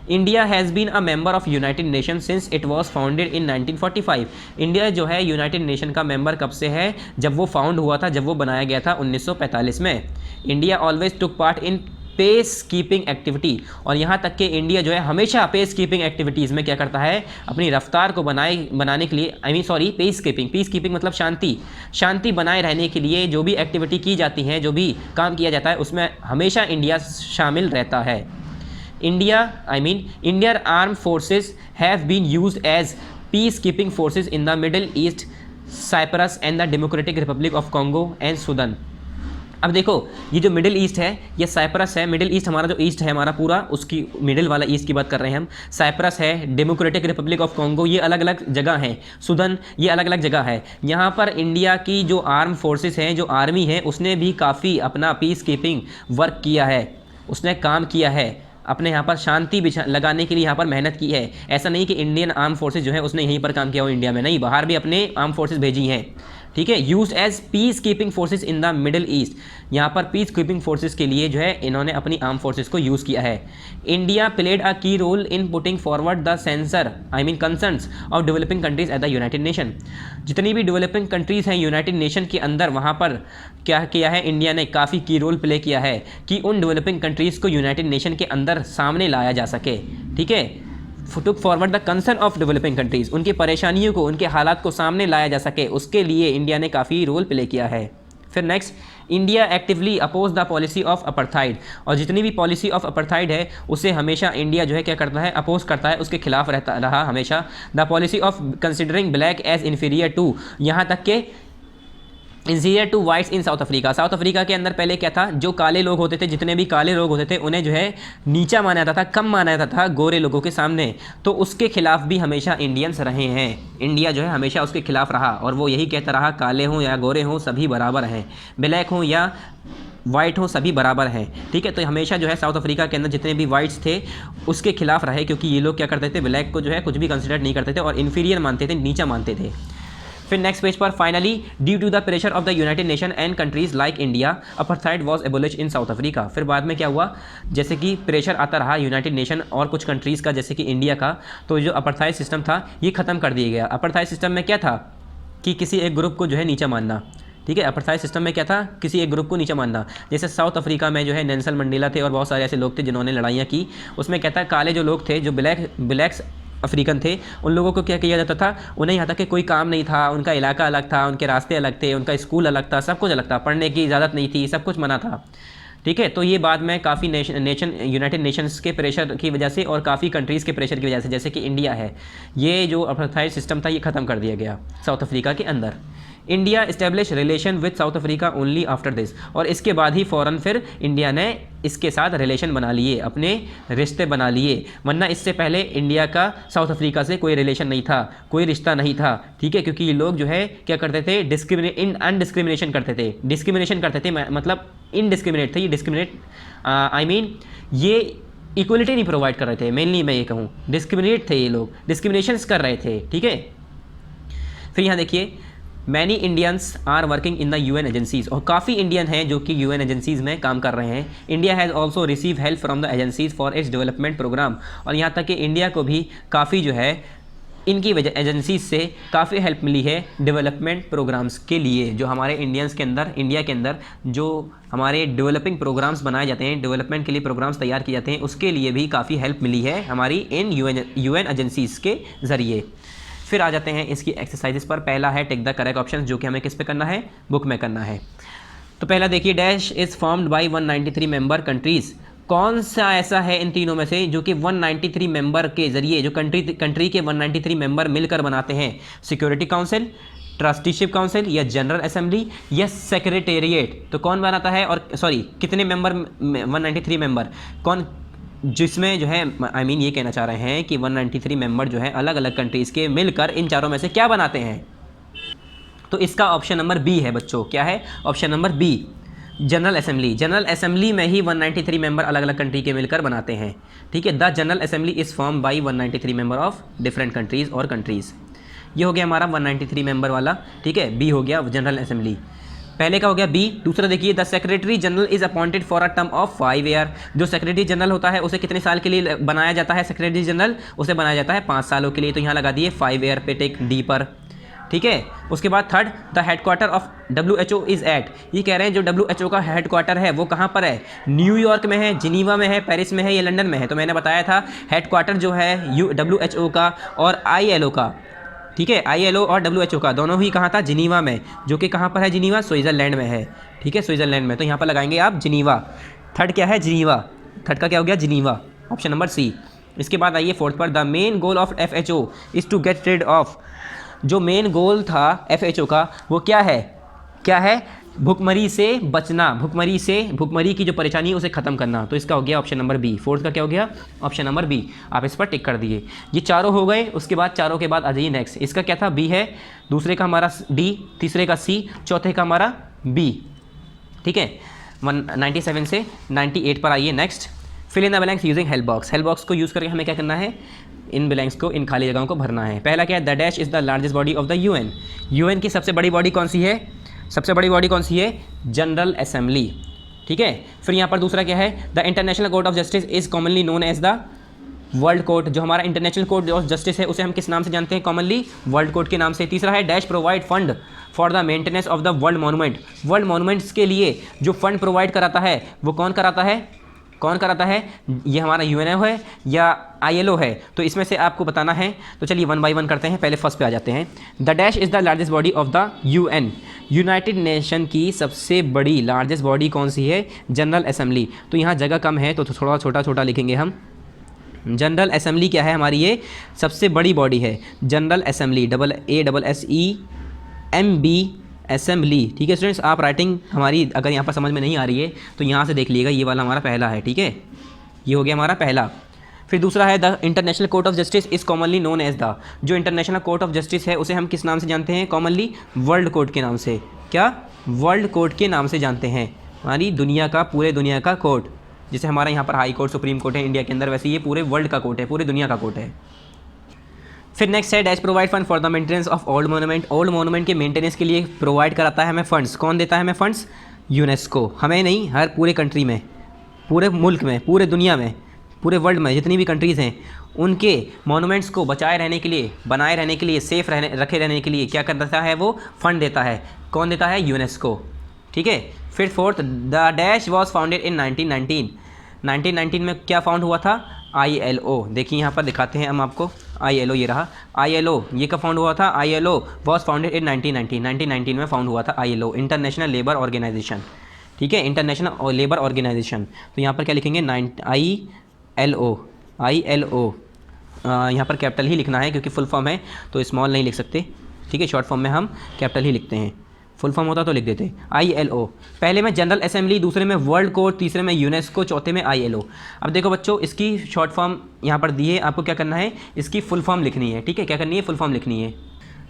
India has been a member of United nation since it was founded in 1945। India जो है यूनाइटेड नेशन का मेंबर कब से है? जब वो फाउंड हुआ था, जब वो बनाया गया था 1945 में। India always took part in peace keeping activity, और यहाँ तक कि इंडिया जो है हमेशा पेस कीपिंग एक्टिविटीज़ में क्या करता है? अपनी रफ्तार को बनाने के लिए, पीस कीपिंग मतलब शांति बनाए रहने के लिए जो भी एक्टिविटी की जाती हैं, जो भी काम किया जाता है, उसमें हमेशा इंडिया शामिल रहता है। Indian armed forces have been used as peacekeeping forces in the Middle East, Cyprus and the Democratic Republic of Congo and Sudan। अब देखो, ये जो मिडिल ईस्ट है, ये साइप्रस है। मिडिल ईस्ट हमारा जो ईस्ट है हमारा पूरा, उसकी मिडिल वाला ईस्ट की बात कर रहे हैं हम। साइप्रस है, डेमोक्रेटिक रिपब्लिक ऑफ कॉन्गो, ये अलग अलग जगह हैं। सुदन, ये अलग अलग जगह है। यहाँ पर इंडिया की जो आर्म फोर्सेस हैं, जो आर्मी है, उसने भी काफ़ी अपना पीस कीपिंग वर्क किया है, उसने काम किया है, अपने यहाँ पर शांति लगाने के लिए यहाँ पर मेहनत की है। ऐसा नहीं कि इंडियन आर्म फोर्सेज जो है उसने यहीं पर काम किया हो इंडिया में, नहीं, बाहर भी अपने आर्म फोर्सेज भेजी हैं, ठीक है। Used as peace keeping forces in the middle east, यहाँ पर पीस कीपिंग फोर्सेज के लिए जो है इन्होंने अपनी आर्म फोर्सेज को यूज़ किया है। India played a key role in putting forward the concerns of developing countries at the United nation. जितनी भी डेवलपिंग कंट्रीज़ हैं यूनाइटेड नेशन के अंदर, वहाँ पर क्या किया है? इंडिया ने काफ़ी की रोल प्ले किया है कि उन डेवलपिंग कंट्रीज़ को यूनाइटेड नेशन के अंदर सामने लाया जा सके, ठीक है। Took forward the concern of developing countries, उनकी परेशानियों को, उनके हालात को सामने लाया जा सके, उसके लिए इंडिया ने काफ़ी रोल प्ले किया है। फिर next, India actively oppose the policy of apartheid, और जितनी भी पॉलिसी ऑफ अपार्थाइड है उसे हमेशा इंडिया जो है क्या करता है? अपोज करता है, उसके खिलाफ रहा हमेशा। The policy of considering black as inferior to, यहाँ तक के inferior to whites in South Africa. South Africa के अंदर पहले क्या था? जो काले लोग होते थे, जितने भी काले लोग होते थे, उन्हें जो है नीचा माना जाता था, कम माना जाता था गोरे लोगों के सामने। तो उसके खिलाफ भी हमेशा इंडियंस रहे हैं, इंडिया जो है हमेशा उसके खिलाफ रहा, और वो यही कहता रहा, काले हों या गोरे हों सभी बराबर हैं, ब्लैक हों या वाइट हो सभी बराबर हैं, ठीक है। तो हमेशा जो है साउथ अफ्रीका के अंदर जितने भी वाइट्स थे उसके खिलाफ रहे, क्योंकि ये लोग क्या करते थे? ब्लैक को जो है कुछ भी कंसिडर नहीं करते थे और इन्फीरियर मानते थे, नीचा मानते थे। फिर नेक्स्ट पेज पर, finally due to the pressure of the United nation and countries like India, apartheid was abolish in South Africa. फिर बाद में क्या हुआ? जैसे कि प्रेशर आता रहा यूनाइटेड नेशन और कुछ कंट्रीज़ का, जैसे कि इंडिया का, तो जो अपार्थाइड सिस्टम था ये ख़त्म कर दिया गया। अपार्थाइड सिस्टम में क्या था? कि किसी एक ग्रुप को जो है नीचा मानना, ठीक है। अपार्थाइड सिस्टम में क्या था? किसी एक ग्रुप को नीचा मानना। जैसे साउथ अफ्रीका में जो है नेल्सन मंडेला थे और बहुत सारे ऐसे लोग थे जिन्होंने लड़ाइयाँ की। उसमें क्या था? काले जो लोग थे, जो ब्लैक्स अफ्रीकन थे, उन लोगों को क्या किया जाता था? उन्हें यहाँ तक कि कोई काम नहीं था, उनका इलाका अलग था, उनके रास्ते अलग थे, उनका स्कूल अलग था, सब कुछ अलग था, पढ़ने की इजाज़त नहीं थी, सब कुछ मना था, ठीक है। तो ये बाद में काफ़ी यूनाइटेड नेशंस के प्रेशर की वजह से और काफ़ी कंट्रीज़ के प्रेशर की वजह से, जैसे कि इंडिया है, ये जो अपार्थाइड सिस्टम था ये ख़त्म कर दिया गया साउथ अफ्रीका के अंदर। India establish relation with south Africa only after this, और इसके बाद ही फ़ौरन फिर इंडिया ने इसके साथ रिलेशन बना लिए, अपने रिश्ते बना लिए, वरना इससे पहले इंडिया का साउथ अफ्रीका से कोई रिलेशन नहीं था, कोई रिश्ता नहीं था, ठीक है। क्योंकि ये लोग जो है क्या करते थे? अनडिस्क्रिमिनेशन करते थे, डिस्क्रिमिनेशन करते थे, मतलब इनडिस्क्रिमिनेट थे, ये ये इक्वलिटी नहीं प्रोवाइड कर रहे थे, मेनली मैं ये कहूँ डिस्क्रिमिनेट थे, ये लोग डिस्क्रिमिनेशंस कर रहे थे, ठीक है। फिर यहाँ देखिए, many Indians are working in the UN agencies, और काफ़ी इंडियन हैं जो कि यूएन एजेंसीज़ में काम कर रहे हैं। India has also receive help from the agencies for its development programme, और यहाँ तक कि इंडिया को भी काफ़ी जो है इनकी वजह एजेंसीज से काफ़ी हेल्प मिली है डेवलपमेंट प्रोग्राम्स के लिए। जो हमारे इंडियंस के अंदर, इंडिया के अंदर जो हमारे डेवलपिंग प्रोग्राम्स बनाए जाते हैं, डेवलपमेंट के लिए प्रोग्राम्स तैयार किए जाते हैं, उसके लिए भी काफ़ी हेल्प मिली है हमारी इन यूएन एजेंसीज़ के ज़रिए। फिर आ जाते हैं इसकी एक्सरसाइजेस पर। पहला है टिक द करेक्ट ऑप्शन, जो कि हमें किस पे करना है, बुक में करना है। तो पहला देखिए, dash is formed by 193 member countries, कौन सा ऐसा है इन तीनों में से जो कि 193 मेंबर के ज़रिए, जो कंट्री के 193 मेंबर मिलकर बनाते हैं, सिक्योरिटी काउंसिल, ट्रस्टीशिप काउंसिल, या जनरल असेंबली, या सेक्रेटेरिएट। तो कौन बनाता है, और सॉरी कितने मेंबर, 193 मेंबर कौन, जिसमें जो है ये कहना चाह रहे हैं कि 193 मेंबर जो है अलग अलग कंट्रीज़ के मिलकर इन चारों में से क्या बनाते हैं। तो इसका ऑप्शन नंबर बी है बच्चों। क्या है option number B, general assembly. General assembly में ही 193 मेंबर अलग अलग कंट्री के मिलकर बनाते हैं। ठीक है, the general assembly is form by 193 member of different countries और कंट्रीज़। ये हो गया हमारा 193 मेंबर वाला। ठीक है, बी हो गया जनरल असेंबली, पहले का हो गया बी। दूसरा देखिए, the secretary general is appointed for a term of 5 year. जो सेक्रेटरी जनरल होता है उसे कितने साल के लिए बनाया जाता है, सेक्रेटरी जनरल उसे बनाया जाता है 5 सालों के लिए। तो यहाँ लगा दिए 5 ईयर पे, टिक डी पर। ठीक है, उसके बाद third, the headquarter of WHO is at. ये कह रहे हैं जो WHO का हेडक्वार्टर है वो कहाँ पर है, न्यूयॉर्क में है, जिनीवा में है, पेरिस में है, या लंदन में है। तो मैंने बताया था हेडक्वार्टर जो है WHO का और ILO का, ठीक है, ILO और WHO का दोनों ही कहाँ था, जिनीवा में, जो कि कहाँ पर है, जिनीवा स्विट्ज़रलैंड में है। ठीक है, स्विट्ज़रलैंड में। तो यहाँ पर लगाएंगे आप जिनीवा। थर्ड क्या है, जिनीवा। थर्ड का क्या हो गया, जिनीवा, ऑप्शन नंबर सी। इसके बाद आइए फोर्थ पर, the main goal of FHO is to get rid of. जो मेन गोल था FHO का वो क्या है, क्या है, भुखमरी से बचना, भुखमरी की जो परेशानी है उसे ख़त्म करना। तो इसका हो गया ऑप्शन नंबर बी। फोर्थ का क्या हो गया, ऑप्शन नंबर बी। आप इस पर टिक कर दिए। ये चारों हो गए। उसके बाद चारों के बाद आ जाइए नेक्स्ट। इसका क्या था, बी है, दूसरे का हमारा डी, तीसरे का सी, चौथे का हमारा बी। ठीक है, 197 से 98 पर आइए next. Fill in the blanks using help box. Help box को यूज़ करके हमें क्या करना है, इन ब्लैंक्स को, इन खाली जगहों को भरना है। पहला क्या है, the dash is the largest body of the UN। UN की सबसे बड़ी बॉडी कौन सी है, सबसे बड़ी बॉडी कौन सी है, जनरल असेंबली। ठीक है, फिर यहाँ पर दूसरा क्या है, the international court of justice is commonly known as the world court. जो हमारा इंटरनेशनल कोर्ट ऑफ जस्टिस है उसे हम किस नाम से जानते हैं, कॉमनली वर्ल्ड कोर्ट के नाम से। तीसरा है, dash provide fund for the maintenance of the world monument. World monuments के लिए जो फंड प्रोवाइड कराता है वो कौन कराता है, कौन कराता है, ये हमारा UNO है या ILO है। तो इसमें से आपको बताना है। तो चलिए 1 बाय 1 करते हैं। पहले फर्स्ट पे आ जाते हैं। The dash is the largest body of the UN। United Nation की सबसे बड़ी लार्जेस्ट बॉडी कौन सी है, जनरल असेंबली। तो यहाँ जगह कम है तो थोड़ा छोटा छोटा लिखेंगे हम। जनरल असेंबली क्या है हमारी, ये सबसे बड़ी बॉडी है, जनरल असेंबली, AASSEMB असेंबली। ठीक है स्टूडेंट्स, आप राइटिंग हमारी अगर यहाँ पर समझ में नहीं आ रही है तो यहाँ से देख लीजिएगा। ये वाला हमारा पहला है। ठीक है, ये हो गया हमारा पहला। फिर दूसरा है, the international court of justice is commonly known as the. जो इंटरनेशनल कोर्ट ऑफ जस्टिस है उसे हम किस नाम से जानते हैं, कॉमनली वर्ल्ड कोर्ट के नाम से। क्या, वर्ल्ड कोर्ट के नाम से जानते हैं। हमारी दुनिया का, पूरे दुनिया का कोर्ट, जैसे हमारा यहाँ पर हाई कोर्ट, सुप्रीम कोर्ट है इंडिया के अंदर, वैसे ये पूरे वर्ल्ड का कोर्ट है, पूरी दुनिया का कोर्ट है। फिर नेक्स्ट है, dash provide fund for the maintenance of old monument. Old monument के मेंटेनेंस के लिए प्रोवाइड कराता है हमें फंड्स। कौन देता है हमें फंड्स, UNESCO। हमें नहीं, हर पूरे कंट्री में, पूरे मुल्क में, पूरे दुनिया में, पूरे वर्ल्ड में जितनी भी कंट्रीज़ हैं उनके मोनूमेंट्स को बचाए रहने के लिए, बनाए रहने के लिए, सेफ रखे रहने के लिए क्या करता है, वो फंड देता है। कौन देता है, UNESCO। ठीक है, फिर fourth, the dash was founded इन 1919। 1919 में क्या फाउंड हुआ था, ILO। देखिए यहाँ पर दिखाते हैं हम आपको, ILO ये रहा, ILO ये कब फाउंड हुआ था, ILO वॉज फाउंडेड इन 1919। 1919 में फाउंड हुआ था ILO, इंटरनेशनल लेबर ऑर्गेनाइजेशन। ठीक है, इंटरनेशनल लेबर ऑर्गेनाइजेशन। तो यहाँ पर क्या लिखेंगे, ILO। यहाँ पर कैपिटल ही लिखना है क्योंकि फुल फॉर्म है तो स्मॉल नहीं लिख सकते। ठीक है, शॉर्ट फॉर्म में हम कैपिटल ही लिखते हैं, फुल फॉर्म होता तो लिख देते। ILO, पहले में जनरल असेंबली, दूसरे में वर्ल्ड कोर्ट, तीसरे में UNESCO, चौथे में ILO। अब देखो बच्चों, इसकी शॉर्ट फॉर्म यहाँ पर दी है, आपको क्या करना है, इसकी फुल फॉर्म लिखनी है। ठीक है, क्या करनी है, फुल फॉर्म लिखनी है।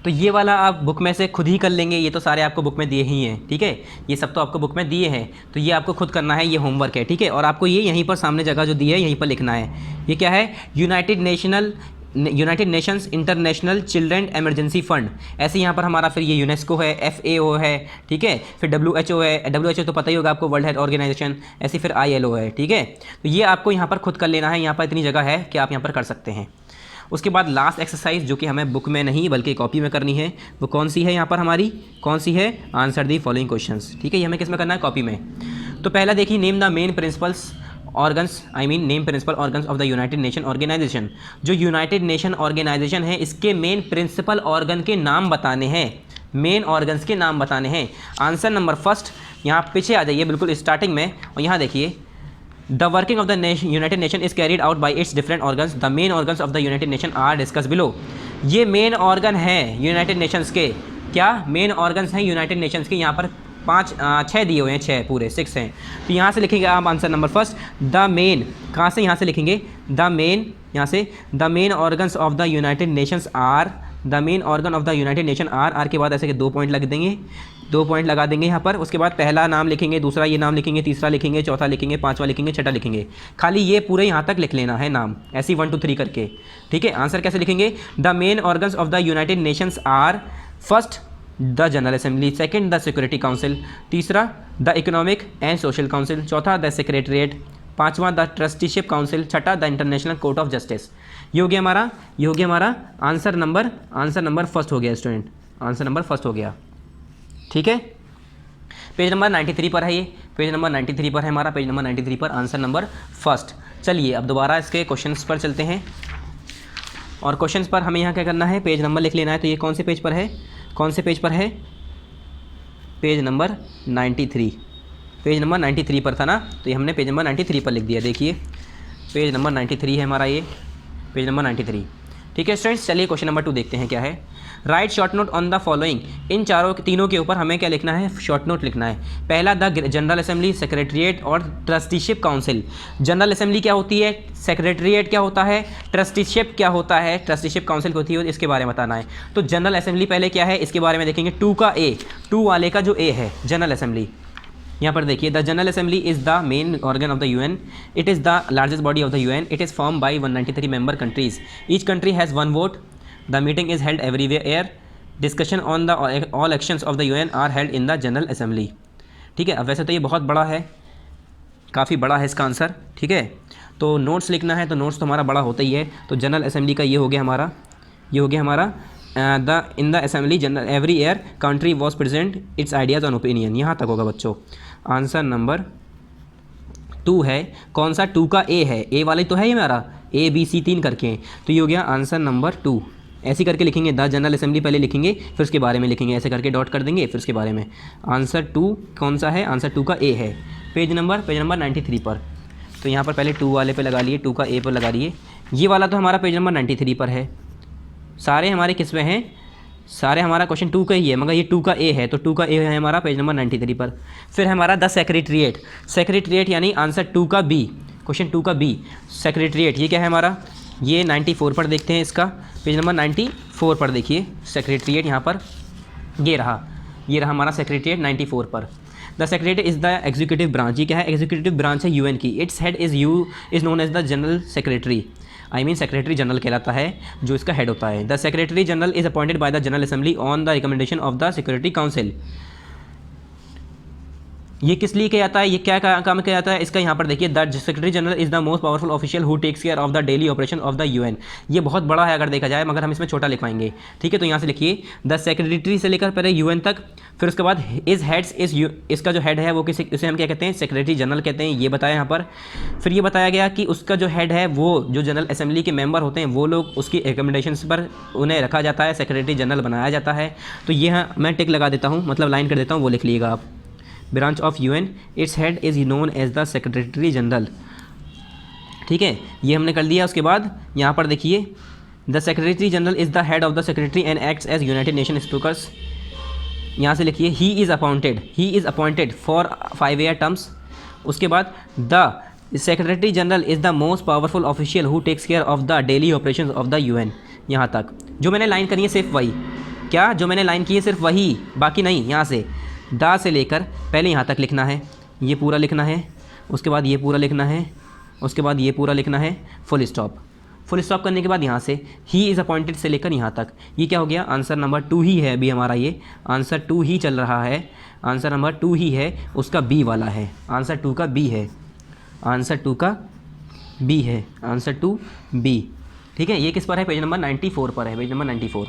तो ये वाला आप बुक में से खुद ही कर लेंगे, ये तो सारे आपको बुक में दिए ही हैं। ठीक है, ये सब तो आपको बुक में दिए हैं, तो ये आपको खुद करना है, ये होमवर्क है। ठीक है, और आपको ये यहीं पर सामने जगह जो दी है यहीं पर लिखना है। ये क्या है, United national United Nations international children emergency fund, ऐसे यहाँ पर हमारा फिर ये यूनेस्को है, FAO है, ठीक है, फिर WHO है, WHO तो पता ही होगा आपको, वर्ल्ड हेल्थ ऑर्गेनाइजेशन, ऐसे फिर ILO है, ठीक है। तो ये आपको यहाँ पर खुद कर लेना है, यहाँ पर इतनी जगह है कि आप यहाँ पर कर सकते हैं। उसके बाद लास्ट एक्सरसाइज जो कि हमें बुक में नहीं बल्कि कॉपी में करनी है, वो कौन सी है यहाँ पर हमारी, कौन सी है, आंसर दी फॉलोइंग क्वेश्चंस, ठीक है। ये हमें किस में करना है, कॉपी में। तो पहला देखिए, name the main principals organs, name principal organs of the United nation organisation. जो यूनाइटेड नेशन ऑर्गेनाइजेशन है इसके मेन प्रिंसिपल ऑर्गन के नाम बताने हैं, मेन ऑर्गन्स के नाम बताने हैं। आंसर नंबर फर्स्ट, यहाँ पीछे आ जाइए बिल्कुल स्टार्टिंग में, और यहाँ देखिए, the working of the United nation is carried out by its different organs, the main organs of the United nation are discuss below. ये मेन ऑर्गन है यूनाइटेड नेशंस के, क्या मेन ऑर्गन्स हैं यूनाइटेड नेशंस के, यहाँ पर 6 दिए हुए हैं, 6 पूरे 6 हैं। तो यहाँ से लिखेंगे आप answer number first, the main, कहाँ से, यहाँ से लिखेंगे द मेन, यहाँ से the main organs of the United Nations are, the main organ of the United nation are के बाद ऐसे के 2 पॉइंट लग देंगे, 2 पॉइंट लगा देंगे यहाँ पर। उसके बाद पहला नाम लिखेंगे, दूसरा ये नाम लिखेंगे, तीसरा लिखेंगे, चौथा लिखेंगे, पांचवा लिखेंगे, छठा लिखेंगे। खाली ये पूरे यहाँ तक लिख लेना है नाम, ऐसे 1 2 3 करके, ठीक है। आंसर कैसे लिखेंगे, the main organs of the United Nations are, first the general Assembly, second the security Council, तीसरा the Economic and Social Council, चौथा द सेक्रेटरीट, पांचवा द ट्रस्टीशिप काउंसिल, छठा the international court of Justice. ये हो गया हमारा, ये हो गया हमारा आंसर नंबर फर्स्ट हो गया स्टूडेंट, आंसर नंबर फर्स्ट हो गया, ठीक है। पेज नंबर 93 पर है ये, पेज नंबर 93 पर है हमारा, पेज नंबर 93 पर आंसर नंबर फर्स्ट। चलिए अब दोबारा इसके क्वेश्चंस पर चलते हैं, और क्वेश्चंस पर हमें यहाँ क्या करना है, पेज नंबर लिख लेना है। तो ये कौन से पेज पर है, कौन से पेज पर है, पेज नंबर 93, पेज नंबर 93 पर था ना, तो ये हमने पेज नंबर 93 पर लिख दिया। देखिए पेज नंबर 93 है हमारा, ये पेज नंबर 93, ठीक है स्टूडेंट्स। चलिए क्वेश्चन नंबर 2 देखते हैं क्या है। Write short note on the following, इन तीनों के ऊपर हमें क्या लिखना है, शॉर्ट नोट लिखना है। पहला द जनरल असेंबली, सेक्रेटरीट और ट्रस्टीशिप काउंसिल। जनरल असेंबली क्या होती है, सेक्रेटरीट क्या होता है, ट्रस्टीशिप क्या होता है, ट्रस्टीशिप काउंसिल होती है, इसके बारे में बताना है। तो जनरल असेंबली पहले क्या है, इसके बारे में देखेंगे। 2 का ए, 2 वाले का जो ए है जनरल असेंबली, यहाँ पर देखिए, the general assembly is the main organ of the UN, it is the largest body of the UN, it is form by 193 member countries, each country has 1 vote, the meeting is held everywhere, discussion on the all actions of the UN are held in the general assembly, ठीक है। अब वैसे तो ये बहुत बड़ा है, काफ़ी बड़ा है इसका आंसर, ठीक है। तो नोट्स लिखना है, तो नोट्स तो हमारा बड़ा होता ही है। तो जनरल असेंबली का ये हो गया हमारा, ये हो गया हमारा in the assembly general every year country was present it's ideas on opinion, यहाँ तक होगा बच्चों। आंसर नंबर 2 है, कौन सा, 2 का ए है, ए वाले तो है ये हमारा, ABC 3 करके हैं, तो ये हो गया आंसर नंबर 2। ऐसे करके लिखेंगे, द जनरल असेंबली पहले लिखेंगे, फिर उसके बारे में लिखेंगे, ऐसे करके डॉट कर देंगे, फिर उसके बारे में। आंसर 2 कौन सा है, आंसर 2 का ए है, पेज नंबर 93 पर। तो यहाँ पर पहले 2 वाले पे लगा लिए, 2 का ए पर लगा लिए। ये वाला तो हमारा पेज नंबर 93 पर है, सारे हमारे किस में हैं, सारे हमारा क्वेश्चन 2 का ही है, मगर ये 2 का ए है, तो 2 का ए है हमारा पेज नंबर 93 पर। फिर हमारा द सेक्रेटरीट, सेक्रेटरीट यानी आंसर 2 का बी, क्वेश्चन 2 का बी सेक्रेटरीट, ये क्या है हमारा, ये 94 पर देखते हैं इसका, पेज नंबर 94 पर देखिए सेक्रेटरीट, यहाँ पर ये रहा हमारा सेक्रेटरीट 94 पर। The secretary is the executive branch, ये क्या है, एग्जीक्यूटिव ब्रांच है UN की। Its head is known as the general secretary, secretary general कहलाता है जो इसका हेड होता है। The secretary general is appointed by the general assembly on the recommendation of the security council. ये किस लिए किया जाता है, ये क्या काम किया जाता है इसका, यहाँ पर देखिए, the secretary general is the most powerful official who takes care of the daily operation of the UN। ये बहुत बड़ा है अगर देखा जाए, मगर हम इसमें छोटा लिखवाएंगे, ठीक है। तो यहाँ से लिखिए द सेक्रेटरी से लेकर पहले UN तक, फिर उसके बाद इज हेड्स इसका जो हेड है वो किसी, उसे हम क्या कहते हैं, सेक्रेटरी जनरल कहते हैं, ये बताया यहाँ पर। फिर ये बताया गया कि उसका जो हेड है वो जो जनरल असेंबली के मेंबर होते हैं वो लोग उसकी रिकमेंडेशंस पर उन्हें रखा जाता है, सेक्रेटरी जनरल बनाया जाता है। तो ये मैं टिक लगा देता हूँ, मतलब लाइन कर देता हूँ, वो लिख लीजिएगा आप। Branch of UN, its head is known as the secretary general, ठीक है, ये हमने कर दिया। उसके बाद यहाँ पर देखिए, the secretary general is the head of the secretary and acts as United nation speakers. यहाँ से लिखिए, he is appointed for 5 year terms. उसके बाद the secretary general is the most powerful official who takes care of the daily operation of the UN। यहाँ तक जो मैंने line करी है सिर्फ वही, क्या जो मैंने लाइन की है सिर्फ वही, बाकी नहीं। यहाँ से दा से लेकर पहले यहाँ तक लिखना है, ये पूरा लिखना है, उसके बाद ये पूरा लिखना है, उसके बाद ये पूरा लिखना है, फुल स्टॉप। फुल स्टॉप करने के बाद यहाँ से ही इज़ अपॉइंटेड से लेकर यहाँ तक, ये क्या हो गया, आंसर नंबर 2 ही है अभी हमारा, ये आंसर 2 ही चल रहा है, आंसर नंबर 2 ही है, उसका बी वाला है, आंसर 2 का बी है, आंसर 2 का बी है, आंसर 2 बी। ठीक है, ये किस पर है, पेज नंबर 94 पर है, पेज नंबर 94।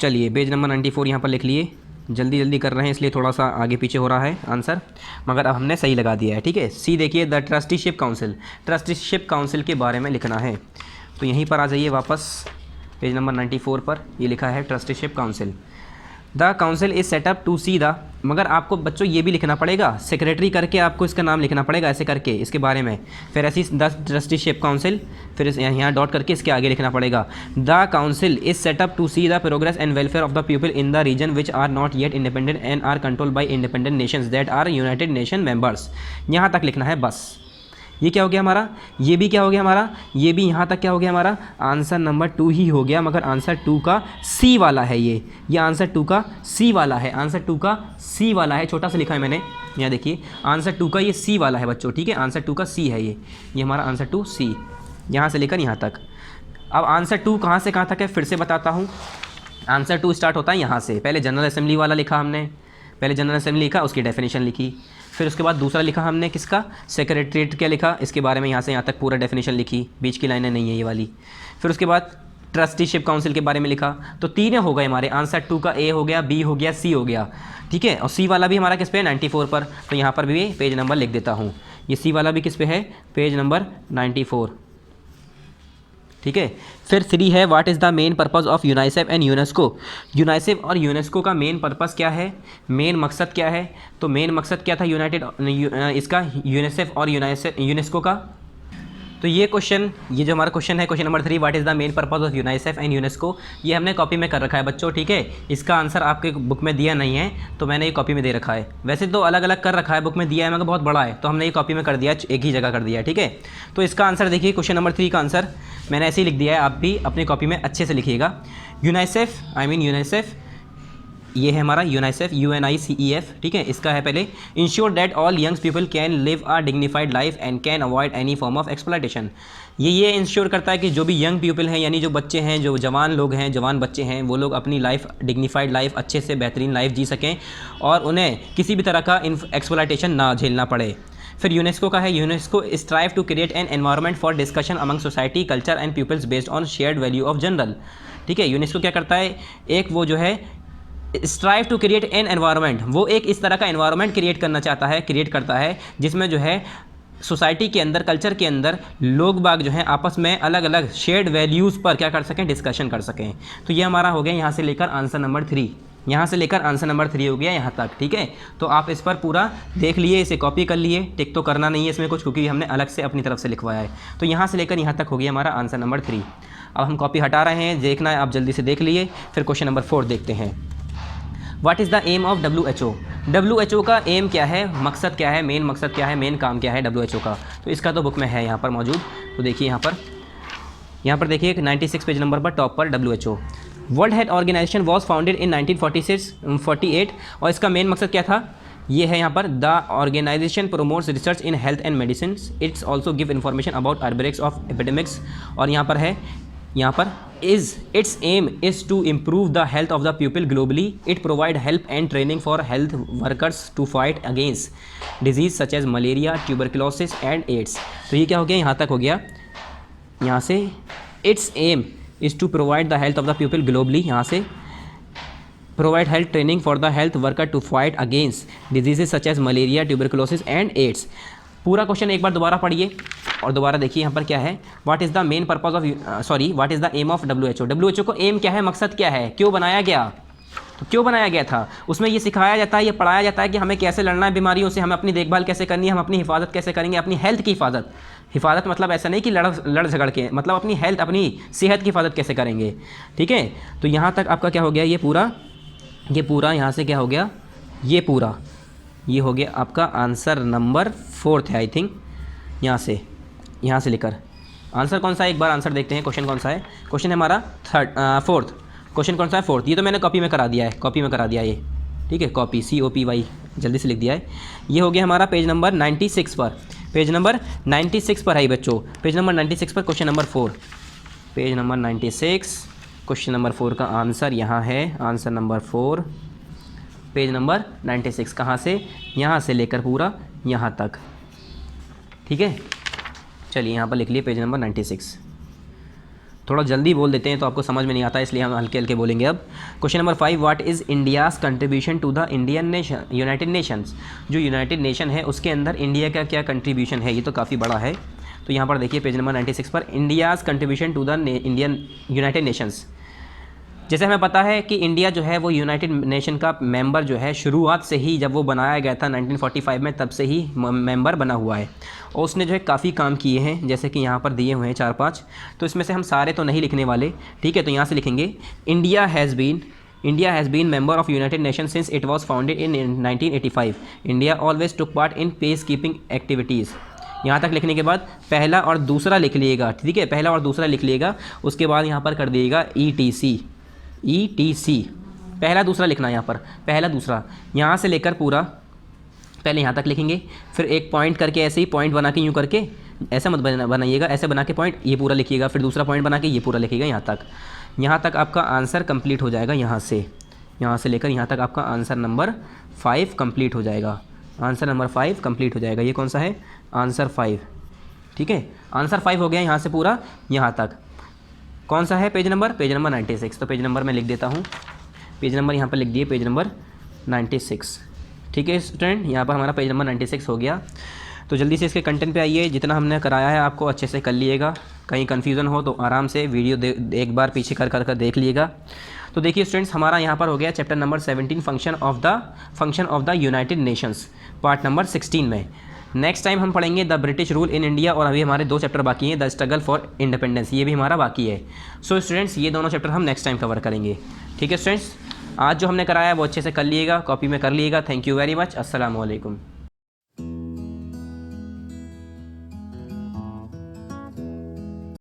चलिए पेज नंबर 94 यहाँ पर लिख लिए, जल्दी जल्दी कर रहे हैं इसलिए थोड़ा सा आगे पीछे हो रहा है आंसर, मगर अब हमने सही लगा दिया है। ठीक है, सी देखिए, the Trusteeship council, trusteeship council के बारे में लिखना है, तो यहीं पर आ जाइए वापस पेज नंबर 94 पर, ये लिखा है trusteeship council. The council is set up to see the, मगर आपको बच्चों ये भी लिखना पड़ेगा, सेक्रेटरी करके आपको इसका नाम लिखना पड़ेगा ऐसे करके इसके बारे में, फिर ऐसी द ट्रस्टीशिप काउंसिल, फिर यहाँ डॉट करके इसके आगे लिखना पड़ेगा, the council is set up to see the progress and welfare of the people in the region which are not yet independent and are controlled by independent nations that are United nation members. यहाँ तक लिखना है बस। ये क्या हो गया हमारा, ये भी क्या हो गया हमारा, ये भी यहाँ तक क्या हो गया हमारा, आंसर नंबर 2 ही हो गया, मगर आंसर 2 का सी वाला है ये आंसर 2 का सी वाला है, आंसर 2 का सी वाला है, छोटा सा लिखा है मैंने, यहाँ देखिए आंसर 2 का ये सी वाला है बच्चों। ठीक है, आंसर 2 का सी है ये हमारा आंसर 2 सी, यहाँ से लेकर यहाँ तक। अब आंसर 2 कहाँ से कहाँ तक है फिर से बताता हूँ, आंसर 2 स्टार्ट होता है यहाँ से, पहले जनरल असेंबली वाला लिखा हमने, पहले जनरल असेंबली लिखा, उसकी डेफिनेशन लिखी, फिर उसके बाद दूसरा लिखा हमने किसका, सेक्रेटरीट क्या लिखा, इसके बारे में यहाँ से यहाँ तक पूरा डेफिनेशन लिखी, बीच की लाइनें नहीं है ये वाली, फिर उसके बाद ट्रस्टीशिप काउंसिल के बारे में लिखा। तो 3 हो गए हमारे, आंसर 2 का ए हो गया, बी हो गया, सी हो गया। ठीक है, और सी वाला भी हमारा किस पे है, 94 पर, तो यहाँ पर भी पेज नंबर लिख देता हूँ, ये सी वाला भी किस पे है, पेज नंबर 94। ठीक है, फिर 3 है, what is the main purpose of UNICEF and UNESCO. UNICEF और यूनेस्को का मेन पर्पस क्या है, मेन मकसद क्या है, तो मेन मकसद क्या था यूनाइटेड इसका, यूनेसेफ और यूनेस्को का। तो ये क्वेश्चन, ये जो हमारा क्वेश्चन है, question number 3, what is the main purpose of UNICEF and UNESCO, ये हमने कॉपी में कर रखा है बच्चों। ठीक है, इसका आंसर आपके बुक में दिया नहीं है, तो मैंने ये कॉपी में दे रखा है, वैसे तो अलग अलग कर रखा है, बुक में दिया है मगर बहुत बड़ा है, तो हमने ये कॉपी में कर दिया, एक ही जगह कर दिया है। ठीक है, तो इसका आंसर देखिए, क्वेश्चन नंबर 3 का आंसर मैंने ऐसे ही लिख दिया है, आप भी अपनी कॉपी में अच्छे से लिखिएगा। यूनाइसेफ यूनाइसेफ, ये है हमारा यूनाइसेफ, UNICEF। ठीक है, इसका है पहले, ensure that all young people can live a dignified life and can avoid any form of exploitation. ये इंश्योर करता है कि जो भी यंग पीपल हैं, यानी जो बच्चे हैं, जो जवान लोग हैं, जवान बच्चे हैं, वो लोग अपनी लाइफ, डिग्निफाइड लाइफ, अच्छे से बेहतरीन लाइफ जी सकें और उन्हें किसी भी तरह का एक्सप्लॉयटेशन ना झेलना पड़े। फिर यूनेस्को का है, UNESCO strive to create an environment for discussion among society, culture and peoples based on shared value of general. ठीक है, यूनेस्को क्या करता है, एक वो जो है strive to create an environment, वो एक इस तरह का एनवायरनमेंट क्रिएट करता है जिसमें जो है सोसाइटी के अंदर, कल्चर के अंदर लोग बाग जो हैं आपस में अलग अलग शेयर्ड वैल्यूज़ पर क्या कर सकें, डिस्कशन कर सकें। तो ये हमारा हो गया यहाँ से लेकर आंसर नंबर 3, यहाँ से लेकर आंसर नंबर 3 हो गया यहाँ तक। ठीक है, तो आप इस पर पूरा देख लिए, इसे कॉपी कर लिए, टिक तो करना नहीं है इसमें कुछ, क्योंकि हमने अलग से अपनी तरफ से लिखवाया है। तो यहाँ से लेकर यहाँ तक हो गया हमारा आंसर नंबर 3। अब हम कॉपी हटा रहे हैं, देखना है आप जल्दी से देख लिए। फिर क्वेश्चन नंबर 4 देखते हैं, what is the aim of WHO। WHO का एम क्या है, मकसद क्या है, मेन मकसद क्या है, मेन काम क्या है WHO का। तो इसका तो बुक में है यहाँ पर मौजूद, तो देखिए यहाँ पर देखिए 96 पेज नंबर पर टॉप पर WHO। World health organisation was founded in 1948 और इसका मेन मकसद क्या था, ये है यहाँ पर, the organization promotes research in health and medicine, its also give information about outbreaks of epidemics. और यहाँ पर है, यहाँ पर its aim is to improve the health of the people globally, it provide help and training for health workers to fight against disease such as malaria, tuberculosis and AIDS. तो ये क्या हो गया, यहाँ तक हो गया, यहाँ से its aim is to provide the health of the people globally, यहाँ से provide health training for the health worker to fight against diseases such as malaria, tuberculosis and AIDS. पूरा क्वेश्चन एक बार दोबारा पढ़िए और दोबारा देखिए यहाँ पर क्या है, what is the main purpose of what is the aim of WHO को एम क्या है, मकसद क्या है, क्यों बनाया गया, तो क्यों बनाया गया था, उसमें ये सिखाया जाता है, ये पढ़ाया जाता है कि हमें कैसे लड़ना है बीमारियों से, हमें अपनी देखभाल कैसे करनी है, हम अपनी हिफाजत कैसे करेंगे, अपनी हेल्थ की हिफाजत मतलब ऐसा नहीं कि लड़ झगड़ के, मतलब अपनी हेल्थ, अपनी सेहत की हिफाजत कैसे करेंगे। ठीक है, तो यहाँ तक आपका क्या हो गया, ये पूरा यहाँ से क्या हो गया, ये हो गया आपका आंसर नंबर 4 है आई थिंक, यहाँ से लेकर आंसर कौन सा है, एक बार आंसर देखते हैं, क्वेश्चन कौन सा है, क्वेश्चन है हमारा 4th, क्वेश्चन कौन सा है 4th, ये तो मैंने कॉपी में करा दिया है, ये ठीक है, कॉपी COPY जल्दी से लिख दिया है। ये हो गया हमारा पेज नंबर 96 पर, पेज नंबर 96 पर है बच्चों, पेज नंबर 96 पर question number 4, page number 96 question number 4 का आंसर यहाँ है, आंसर नंबर 4 पेज नंबर 96, कहाँ से, यहाँ से लेकर पूरा यहाँ तक, ठीक है। चलिए यहाँ पर लिख लिए पेज नंबर 96। थोड़ा जल्दी बोल देते हैं तो आपको समझ में नहीं आता, इसलिए हम हल्के हल्के बोलेंगे। अब question number 5, what is India's contribution to the Indian nation United Nations. जो यूनाइटेड नेशन है उसके अंदर इंडिया का क्या कंट्रीब्यूशन है, ये तो काफ़ी बड़ा है। तो यहाँ पर देखिए पेज नंबर 96 पर India's contribution to the Indian United Nations. जैसे हमें पता है कि इंडिया जो है वो यूनाइटेड नेशन का मेंबर जो है शुरुआत से ही, जब वो बनाया गया था 1945 में, तब से ही मेंबर बना हुआ है और उसने जो है काफ़ी काम किए हैं, जैसे कि यहाँ पर दिए हुए हैं 4-5। तो इसमें से हम सारे तो नहीं लिखने वाले, ठीक है। तो यहाँ से लिखेंगे India has been member of United nation since it was founded in 1985। India always took part in peace keeping activities. यहाँ तक लिखने के बाद पहला और दूसरा लिख लीजिएगा, ठीक है, पहला और दूसरा लिख लीजिएगा। उसके बाद यहाँ पर कर दिएगा ETC, पहला दूसरा लिखना है यहाँ पर, पहला दूसरा, यहाँ से लेकर पूरा पहले यहाँ तक लिखेंगे, फिर एक पॉइंट करके ऐसे ही पॉइंट बना के यूँ करके, ऐसा मत बनाइएगा, ऐसे बना के पॉइंट ये पूरा लिखिएगा, फिर दूसरा पॉइंट बना के ये पूरा लिखिएगा यहाँ तक आपका आंसर कंप्लीट हो जाएगा। यहाँ से लेकर यहाँ तक आपका आंसर नंबर 5 कंप्लीट हो जाएगा, आंसर नंबर 5 कंप्लीट हो जाएगा। ये कौन सा है, आंसर 5, ठीक है, आंसर 5 हो गया यहाँ से पूरा यहाँ तक। कौन सा है पेज नंबर 96। तो पेज नंबर मैं लिख देता हूँ, पेज नंबर यहाँ पर लिख दिए, पेज नंबर 96, ठीक है स्टूडेंट। यहाँ पर हमारा पेज नंबर 96 हो गया। तो जल्दी से इसके कंटेंट पे आइए, जितना हमने कराया है आपको अच्छे से कर लिएगा। कहीं कन्फ्यूज़न हो तो आराम से वीडियो एक बार पीछे कर देख लीजिएगा। तो देखिए स्टूडेंट्स, हमारा यहाँ पर हो गया chapter number 17 function of the United Nations, part number 16 में। नेक्स्ट टाइम हम पढ़ेंगे the British rule in India, और अभी हमारे 2 चैप्टर बाकी हैं, द स्ट्रगल फॉर इंडिपेंडेंस, ये भी हमारा बाकी है। सो स्टूडेंट्स, ये दोनों चैप्टर हम नेक्स्ट टाइम कवर करेंगे, ठीक है स्टूडेंट्स। आज जो हमने कराया है वो अच्छे से कर लिएगा, कॉपी में कर लिएगा। थैंक यू वेरी मच, अस्सलाम वालेकुम।